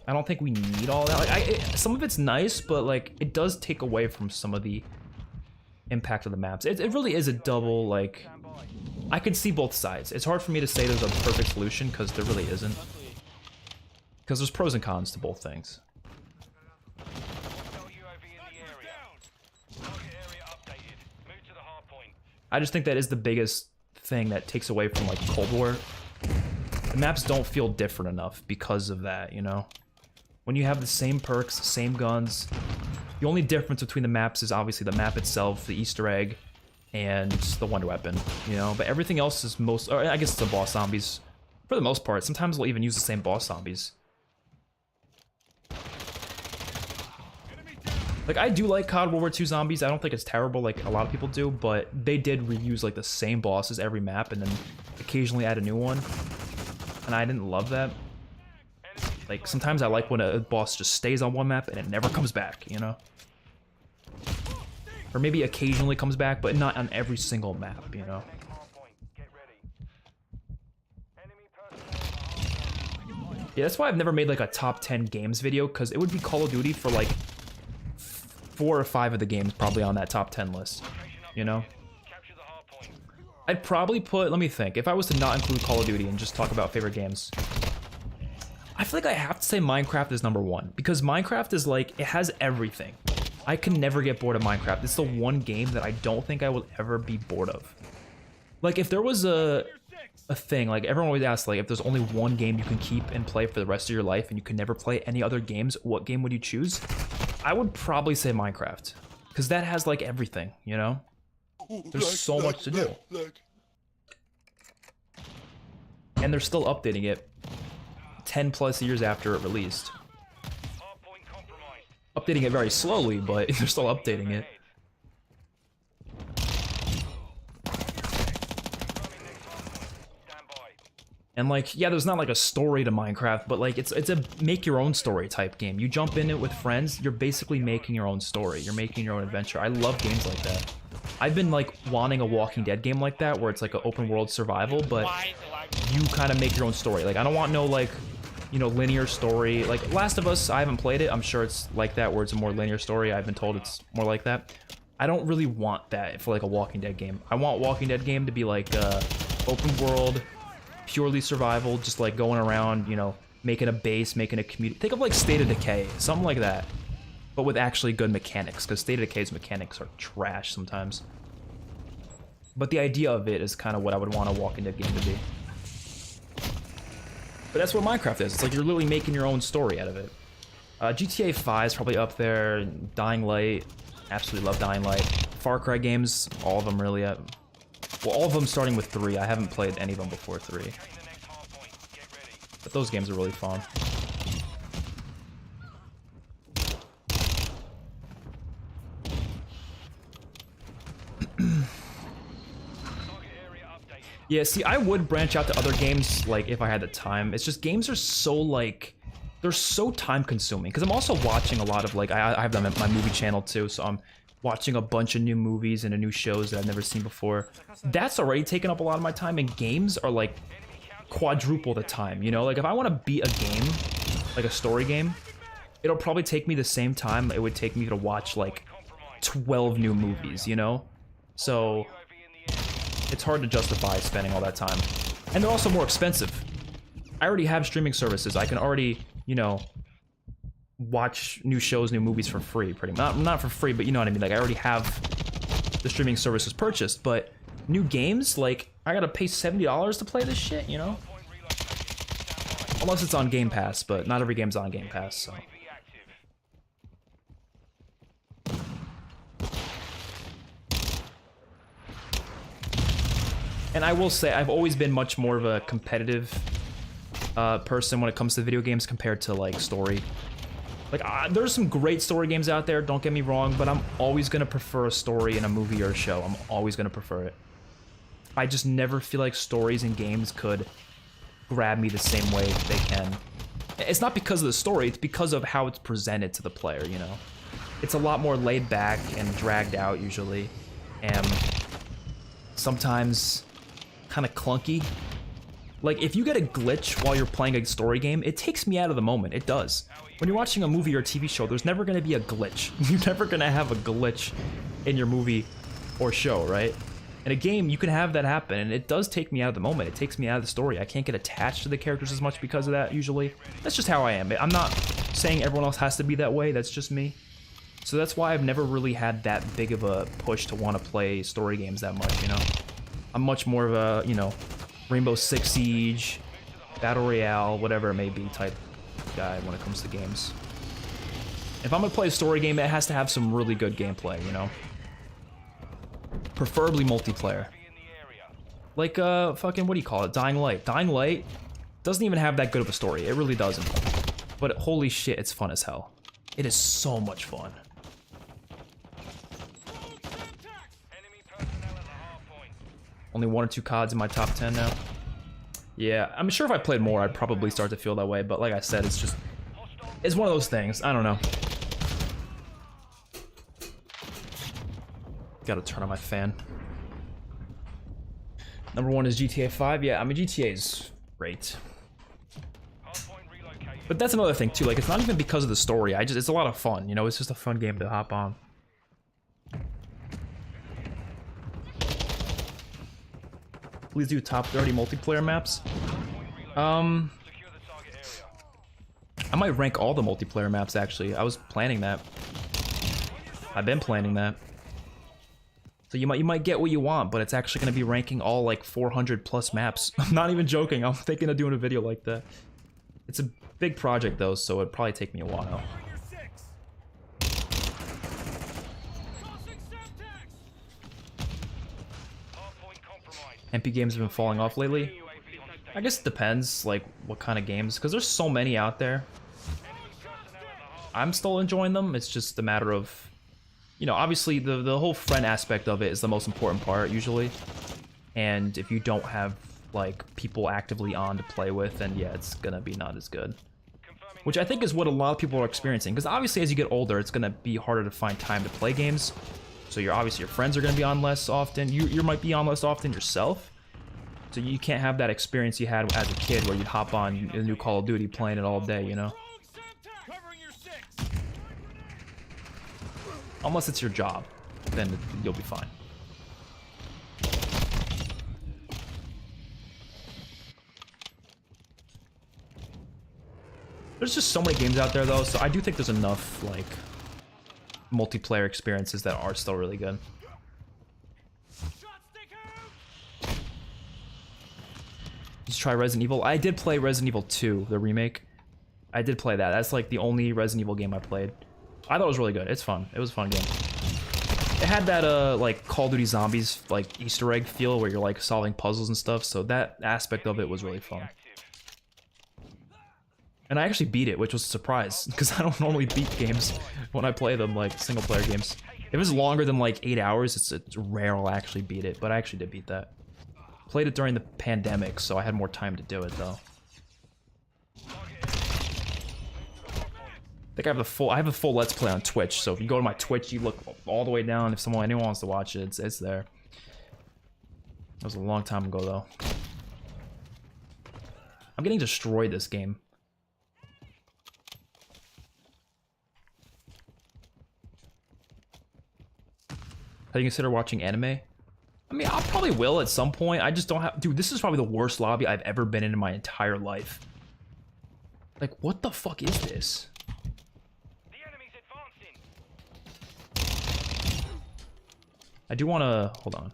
I don't think we need all that. Like, some of it's nice, but like it does take away from some of the impact of the maps. It really is a double, like, I can see both sides. It's hard for me to say there's a perfect solution because there really isn't. Because there's pros and cons to both things. Hostile UAV in the area. Target area updated. Move to the hard point. I just think that is the biggest thing that takes away from like Cold War. The maps don't feel different enough because of that, you know? When you have the same perks, same guns, the only difference between the maps is obviously the map itself, the Easter egg, and the wonder weapon, you know? But everything else is or I guess it's the boss zombies. For the most part, sometimes we'll even use the same boss zombies. Like, I do like COD World War II zombies. I don't think it's terrible like a lot of people do, but they did reuse like the same bosses every map and then occasionally add a new one. And I didn't love that. Like, sometimes I like when a boss just stays on one map and it never comes back, you know? Or maybe occasionally comes back, but not on every single map, you know? Next hard point. Get ready. Enemy personnel. Yeah, that's why I've never made like a top 10 games video, because it would be Call of Duty for like 4 or 5 of the games probably on that top 10 list, you know? Capture the hard point. I'd probably put, let me think, if I was to not include Call of Duty and just talk about favorite games, I feel like I have to say Minecraft is #1, because Minecraft is like, it has everything. I can never get bored of Minecraft. It's the one game that I don't think I will ever be bored of. Like, if there was a thing, like everyone always asks, like, if there's only one game you can keep and play for the rest of your life and you can never play any other games, what game would you choose? I would probably say Minecraft, because that has like everything, you know? There's so much to do. And they're still updating it 10 plus years after it released. Hard point compromised. Updating it very slowly, but they're still updating it. Confirming next hard point. Stand by. And like, yeah, there's not like a story to Minecraft, but like it's a make your own story type game. You jump in it with friends, you're basically making your own story. You're making your own adventure. I love games like that. I've been like wanting a Walking Dead game like that, where it's like an open world survival, but you kind of make your own story. Like, I don't want no like, you know, linear story. Like Last of Us, I haven't played it. I'm sure it's like that, where it's a more linear story. I've been told it's more like that. I don't really want that for like a Walking Dead game. I want Walking Dead game to be like open world, purely survival, just like going around, you know, making a base, making a community. Think of like State of Decay, something like that, but with actually good mechanics, because State of Decay's mechanics are trash sometimes. But the idea of it is kind of what I would want a Walking Dead game to be. But that's what Minecraft is. It's like you're literally making your own story out of it. GTA 5 is probably up there. Dying Light, absolutely love Dying Light. Far Cry games, all of them really. Well, all of them starting with 3. I haven't played any of them before 3. But those games are really fun. Yeah, see, I would branch out to other games, like, if I had the time. It's just games are so, like, they're so time-consuming. Because I'm also watching a lot of, like, I have them at my movie channel, too, so I'm watching a bunch of new movies and new shows that I've never seen before. That's already taken up a lot of my time, and games are, like, quadruple the time, you know? Like, if I want to beat a game, like a story game, it'll probably take me the same time it would take me to watch, like, 12 new movies, you know? So it's hard to justify spending all that time. And they're also more expensive. I already have streaming services. I can already, you know, watch new shows, new movies for free, pretty much. Not for free, but you know what I mean. Like, I already have the streaming services purchased, but new games, like, I gotta pay $70 to play this shit, you know? Unless it's on Game Pass, but not every game's on Game Pass, so. And I will say, I've always been much more of a competitive person when it comes to video games compared to, like, story. Like, there's some great story games out there, don't get me wrong, but I'm always gonna prefer a story in a movie or a show. I'm always gonna prefer it. I just never feel like stories in games could grab me the same way they can. It's not because of the story, it's because of how it's presented to the player, you know? It's a lot more laid back and dragged out, usually, and sometimes kind of clunky, Like, if you get a glitch while you're playing a story game, it takes me out of the moment. It does. When you're watching a movie or a TV show, there's never going to be a glitch. You're never going to have a glitch in your movie or show, right? In a game, you can have that happen, and it does take me out of the moment. It takes me out of the story. I can't get attached to the characters as much because of that, usually. That's just how I am. I'm not saying everyone else has to be that way. That's just me. So that's why I've never really had that big of a push to want to play story games that much, you know? I'm much more of a, you know, Rainbow Six Siege, Battle Royale, whatever it may be type guy when it comes to games. If I'm gonna play a story game, it has to have some really good gameplay, you know? Preferably multiplayer. Like, fucking, what do you call it? Dying Light. Dying Light doesn't even have that good of a story. It really doesn't. But holy shit, it's fun as hell. It is so much fun. Only 1 or 2 CODs in my top 10 now. Yeah, I'm sure if I played more, I'd probably start to feel that way. But like I said, it's just... it's one of those things. I don't know. Gotta turn on my fan. Number 1 is GTA 5. Yeah, I mean, GTA is great. But that's another thing, too. Like, it's not even because of the story. It's a lot of fun, you know? It's just a fun game to hop on. Please do top 30 multiplayer maps. I might rank all the multiplayer maps, actually. I was planning that. I've been planning that. So you might get what you want, but it's actually going to be ranking all like 400 plus maps. I'm not even joking. I'm thinking of doing a video like that. It's a big project though, so it'd probably take me a while. MP games have been falling off lately. I guess it depends, like, what kind of games, because there's so many out there. I'm still enjoying them. It's just a matter of, you know, obviously the whole friend aspect of it is the most important part usually. And if you don't have like people actively on to play with, then yeah, it's gonna be not as good. Which I think is what a lot of people are experiencing, because obviously as you get older, it's gonna be harder to find time to play games. So obviously your friends are gonna be on less often. You might be on less often yourself. So you can't have that experience you had as a kid where you'd hop on a new Call of Duty playing it all day, you know? Unless it's your job, then you'll be fine. There's just so many games out there though, so I do think there's enough like multiplayer experiences that are still really good. Just try Resident Evil. I did play Resident Evil 2, the remake. I did play that. That's like the only Resident Evil game I played. I thought it was really good. It's fun. It was a fun game. It had that like Call of Duty Zombies like Easter egg feel where you're like solving puzzles and stuff, so that aspect of it was really fun. And I actually beat it, which was a surprise, because I don't normally beat games when I play them, like single player games. If it's longer than like 8 hours, it's rare I'll actually beat it, but I actually did beat that. Played it during the pandemic, so I had more time to do it though. I think I have a full Let's Play on Twitch, so if you go to my Twitch, you look all the way down. If anyone wants to watch it, it's there. That was a long time ago though. I'm getting destroyed this game. How do you consider watching anime? I mean, I probably will at some point. I just don't have... Dude, this is probably the worst lobby I've ever been in my entire life. Like, what the fuck is this? The enemy's advancing. I do want to... Hold on.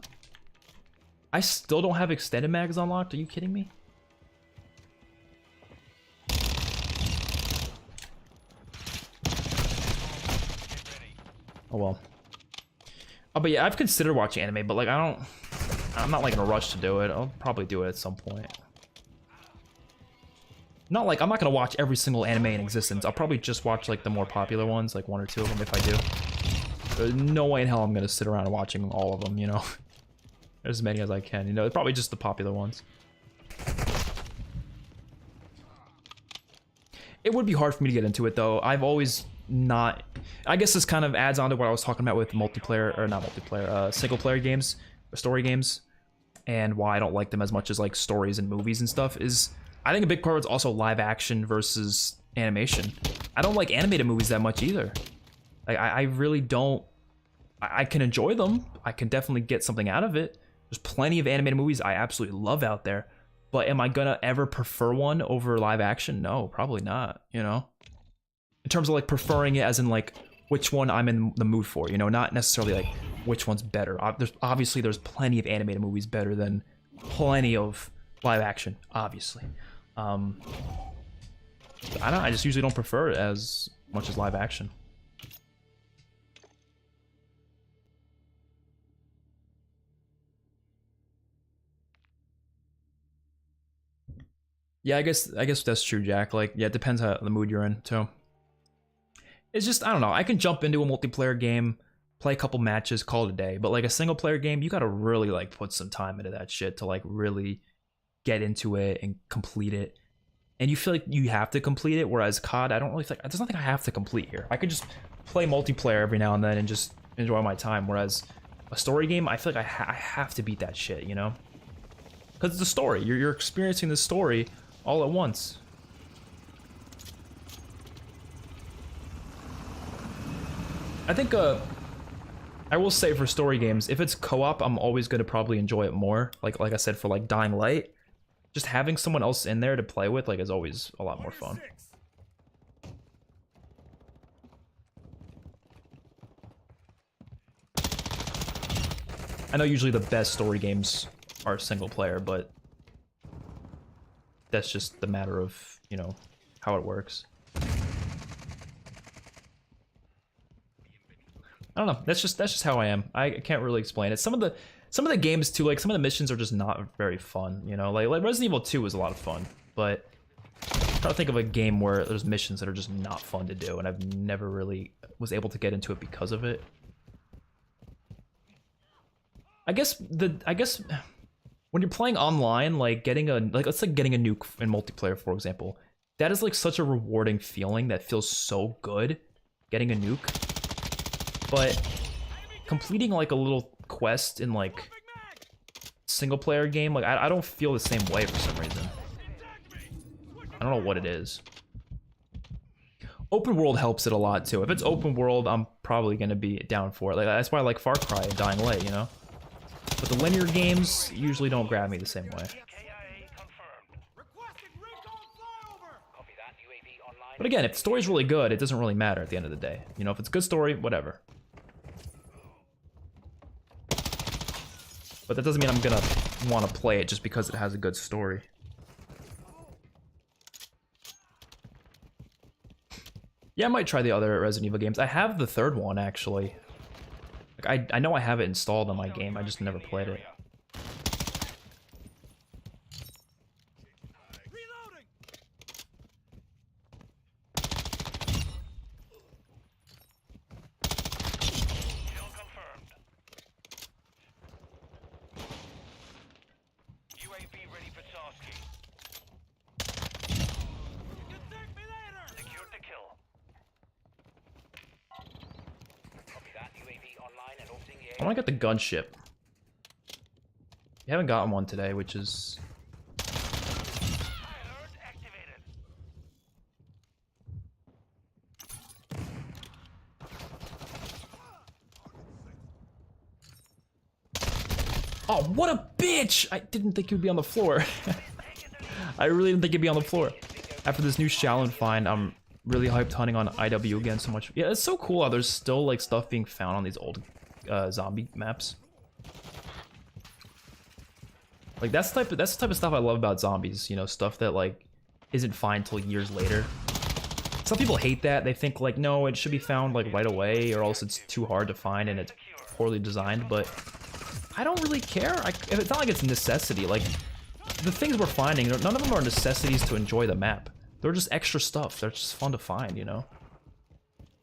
I still don't have extended mags unlocked? Are you kidding me? Oh, well. Oh, but yeah, I've considered watching anime, but like I'm not like in a rush to do it. I'll probably do it at some point. Not like, I'm not gonna watch every single anime in existence. I'll probably just watch like the more popular ones, like 1 or 2 of them if I do. There's no way in hell I'm gonna sit around watching all of them, you know? As many as I can, you know? It's probably just the popular ones. It would be hard for me to get into it though. I've always not... I guess this kind of adds on to what I was talking about with multiplayer, or not multiplayer, single player games, or story games. and why I don't like them as much as like stories and movies and stuff is I think a big part of it's also live action versus animation. I don't like animated movies that much either. Like I really don't. I can enjoy them. I can definitely get something out of it. There's plenty of animated movies I absolutely love out there, but am I gonna ever prefer one over live action? No, probably not, you know? In terms of like preferring it as in like which one I'm in the mood for, you know, not necessarily like which one's better. Obviously there's plenty of animated movies better than plenty of live action, obviously. I just usually don't prefer it as much as live action. Yeah, I guess that's true, Jack. Like, yeah, it depends how the mood you're in too. It's just, I don't know. I can jump into a multiplayer game, play a couple matches, call it a day. But like a single player game, you gotta really like put some time into that shit to like really get into it and complete it. And you feel like you have to complete it, whereas COD, I don't really think, there's nothing I have to complete here. I could just play multiplayer every now and then and just enjoy my time. Whereas a story game, I feel like I have to beat that shit, you know? Because it's a story. You're experiencing the story all at once. I think I will say for story games, if it's co-op, I'm always going to probably enjoy it more. Like I said, for like Dying Light, just having someone else in there to play with like is always a lot more fun. I know usually the best story games are single player, but that's just the matter of, you know, how it works. I don't know. That's just how I am. I can't really explain it. Some of the games too, like some of the missions are just not very fun. You know, like Resident Evil 2 was a lot of fun, but I'm trying to think of a game where there's missions that are just not fun to do, and I've never really was able to get into it because of it. I guess when you're playing online, like let's say getting a nuke in multiplayer, for example, that is like such a rewarding feeling that feels so good, getting a nuke. But completing like a little quest in like single player game, like I don't feel the same way for some reason. I don't know what it is. Open world helps it a lot too. If it's open world, I'm probably gonna be down for it. Like that's why I like Far Cry and Dying Light, you know? But the linear games usually don't grab me the same way. But again, if the story's really good, it doesn't really matter at the end of the day. You know, if it's a good story, whatever. But that doesn't mean I'm gonna want to play it just because it has a good story. Yeah, I might try the other Resident Evil games. I have the third one, actually. Like, I know I have it installed on my game, I just never played it. I want to get the gunship. You haven't gotten one today, which is... Oh, what a bitch! I didn't think he would be on the floor. I really didn't think he'd be on the floor. After this new Shaolin find, I'm really hyped hunting on IW again so much. Yeah, it's so cool how there's still like stuff being found on these old zombie maps. Like that's the type of stuff I love about zombies, you know, stuff that like isn't found till years later. Some people hate that. They think like, no, it should be found like right away or else it's too hard to find and it's poorly designed, but I don't really care. It's not like it's a necessity. Like the things we're finding, none of them are necessities to enjoy the map. They're just extra stuff. They're just fun to find, you know?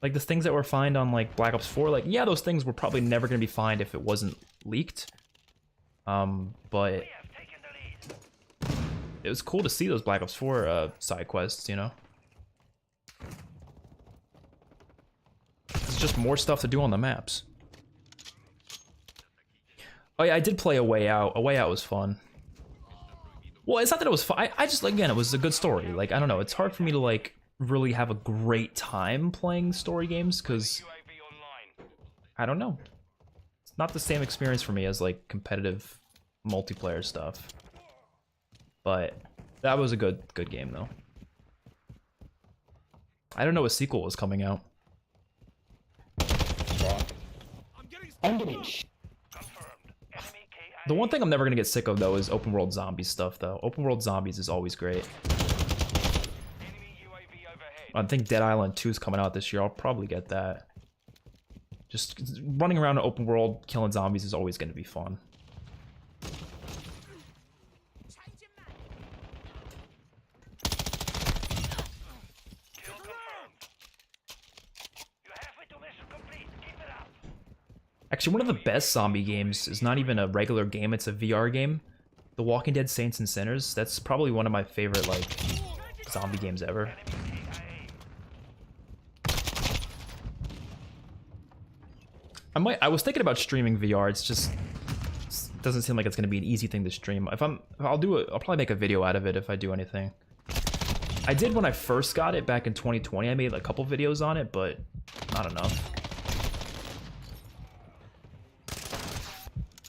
Like the things that were found on like Black Ops 4, like yeah, those things were probably never gonna be found if it wasn't leaked. But it was cool to see those Black Ops 4 side quests, you know? It's just more stuff to do on the maps. Oh yeah, I did play A Way Out. A Way Out was fun. Well, it's not that it was fun. I just, again, it was a good story. Like, I don't know. It's hard for me to, like, really have a great time playing story games, because, UAV online. I don't know. It's not the same experience for me as, like, competitive multiplayer stuff. But that was a good game, though. I don't know a sequel was coming out. I'm getting The one thing I'm never gonna get sick of, though, is open world zombie stuff, though. Open world zombies is always great. Enemy UAV overhead. I think Dead Island 2 is coming out this year. I'll probably get that. Just running around an open world killing zombies is always gonna be fun. Kill confirmed. You're halfway to mission complete. Keep it up. Actually, one of the best zombie games is not even a regular game, it's a VR game. The Walking Dead Saints and Sinners. That's probably one of my favorite, like, zombie games ever. I was thinking about streaming VR. It doesn't seem like it's gonna be an easy thing to stream. I'll probably make a video out of it if I do anything. I did when I first got it back in 2020. I made a couple videos on it, but not enough.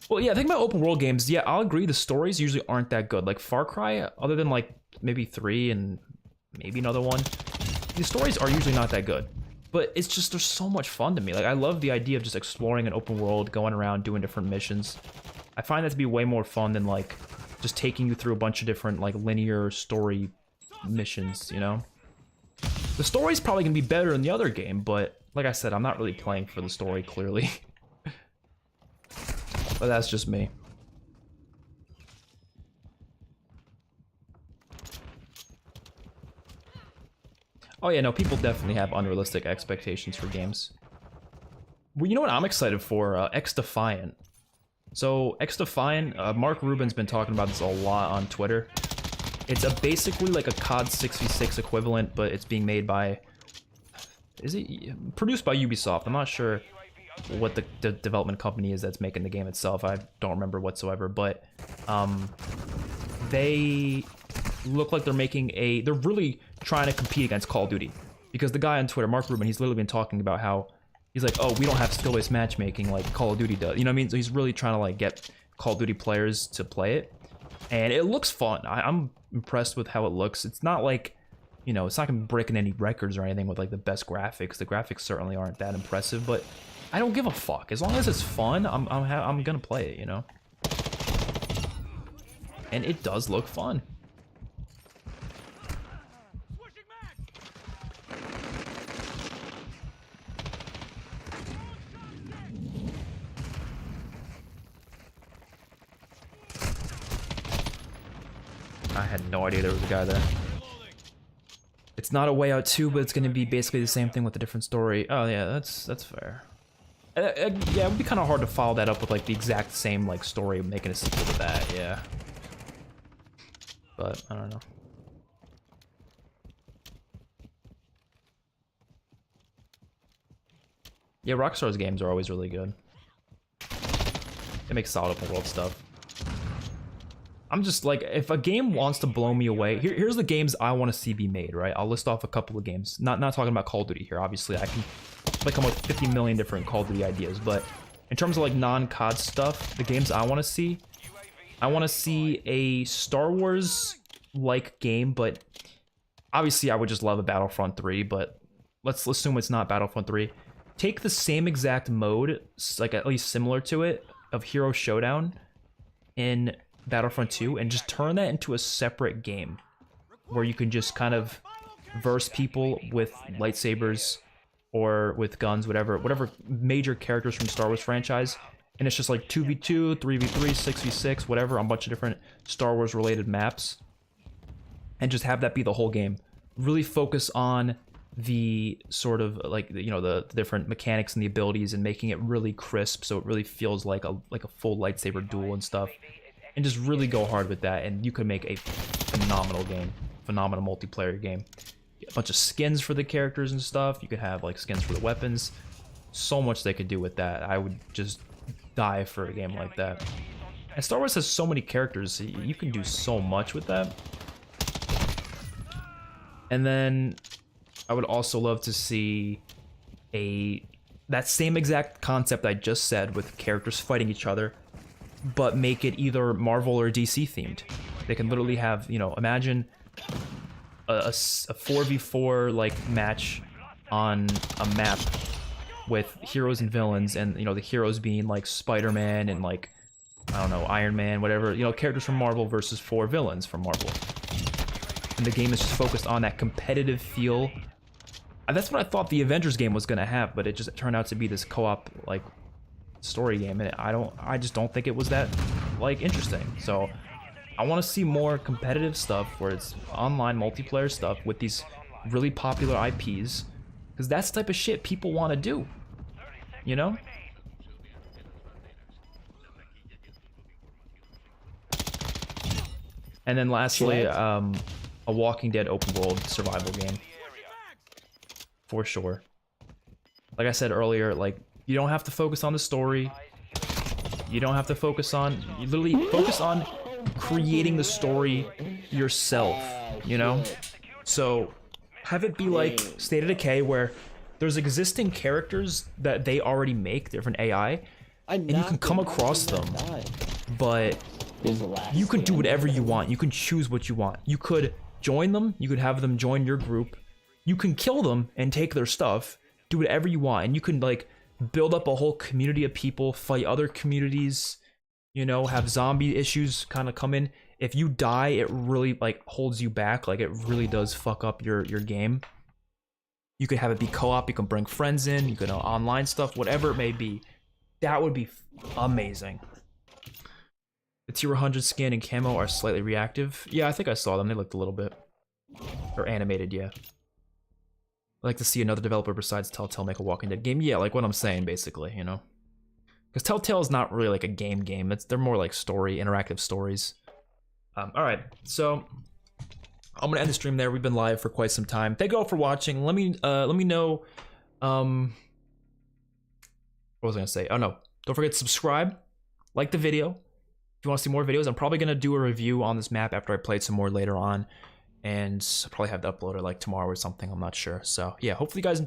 Well, yeah, I think about open world games. Yeah, I'll agree. The stories usually aren't that good. Like Far Cry, other than like maybe 3 and maybe another one, the stories are usually not that good. But it's just, they're so much fun to me. Like, I love the idea of just exploring an open world, going around, doing different missions. I find that to be way more fun than, like, just taking you through a bunch of different, like, linear story missions, you know? The story's probably gonna be better in the other game, but, like I said, I'm not really playing for the story, clearly. But that's just me. Oh yeah, no, people definitely have unrealistic expectations for games. Well, you know what I'm excited for? X-Defiant. So, X-Defiant, Mark Rubin's been talking about this a lot on Twitter. It's basically like a COD 6v6 equivalent, but it's being made by... Is it produced by Ubisoft? I'm not sure what the development company is that's making the game itself. I don't remember whatsoever, but they look like they're making they're really trying to compete against Call of Duty, because the guy on Twitter, Mark Rubin, he's literally been talking about how he's like, oh, we don't have skill-based matchmaking like Call of Duty does, you know what I mean? So he's really trying to like get Call of Duty players to play it, and it looks fun. I'm impressed with how it looks. It's not like, you know, it's not gonna be breaking any records or anything with like the best graphics. The graphics certainly aren't that impressive, but I don't give a fuck. As long as it's fun, I'm gonna play it, you know? And it does look fun. I had no idea there was a guy there. It's not A Way Out 2, but it's gonna be basically the same thing with a different story. Oh yeah, that's fair. Yeah, it would be kind of hard to follow that up with like the exact same like story, making a sequel to that. Yeah, but I don't know. Yeah, Rockstar's games are always really good. They make solid open world stuff. I'm just like, if a game wants to blow me away, here's the games I want to see be made, right? I'll list off a couple of games. Not talking about Call of Duty here, obviously. I can like come up with 50 million different Call of Duty ideas, but in terms of like non-COD stuff, the games I want to see, I want to see a Star Wars-like game, but obviously I would just love a Battlefront 3, but let's assume it's not Battlefront 3. Take the same exact mode, like at least similar to it, of Hero Showdown in Battlefront 2, and just turn that into a separate game where you can just kind of verse people with lightsabers or with guns, whatever major characters from Star Wars franchise, and it's just like 2v2, 3v3, 6v6, whatever, on a bunch of different Star Wars related maps, and just have that be the whole game. Really focus on the sort of like, you know, the different mechanics and the abilities, and making it really crisp so it really feels like a full lightsaber duel and stuff, and just really go hard with that, and you could make a phenomenal game, phenomenal multiplayer game. A bunch of skins for the characters and stuff. You could have like skins for the weapons. So much they could do with that. I would just die for a game like that. And Star Wars has so many characters, you can do so much with that. And then I would also love to see that same exact concept I just said with characters fighting each other, but make it either Marvel or DC themed. They can literally have, you know, imagine a 4v4 like match on a map with heroes and villains, and you know, the heroes being like Spider-Man and like, I don't know, Iron Man, whatever, you know, characters from Marvel versus 4 villains from Marvel. And the game is just focused on that competitive feel. That's what I thought the Avengers game was gonna have, but it just turned out to be this co-op like story game, and I just don't think it was that like interesting. So I want to see more competitive stuff where it's online multiplayer stuff with these really popular IPs, because that's the type of shit people want to do, you know? And then lastly, a Walking Dead open world survival game. For sure. Like I said earlier, like, you don't have to focus on the story. You don't have to focus on, you literally focus on creating the story yourself, you know? So have it be like State of Decay, where there's existing characters that they already make, different AI, and you can come across them, but you can do whatever you want. You can choose what you want. You could join them, you could have them join your group, you can kill them and take their stuff, do whatever you want, and you can like build up a whole community of people, fight other communities, you know, have zombie issues kind of come in. If you die, it really like holds you back, like it really does fuck up your game. You could have it be co-op, you can bring friends in, you can online stuff, whatever it may be. That would be amazing. The tier 100 skin and camo are slightly reactive. Yeah, I think I saw them, they looked a little bit. Or animated, yeah. I'd like to see another developer besides Telltale make a Walking Dead game. Yeah, like what I'm saying, basically, you know? Because Telltale is not really like a game. They're more like story, interactive stories. Alright, so I'm gonna end the stream there. We've been live for quite some time. Thank you all for watching. Let me know, what was I gonna say? Oh no, don't forget to subscribe, like the video. If you want to see more videos, I'm probably gonna do a review on this map after I play some more later on. And I'll probably have to upload it like tomorrow or something, I'm not sure. So yeah, hopefully you guys enjoy.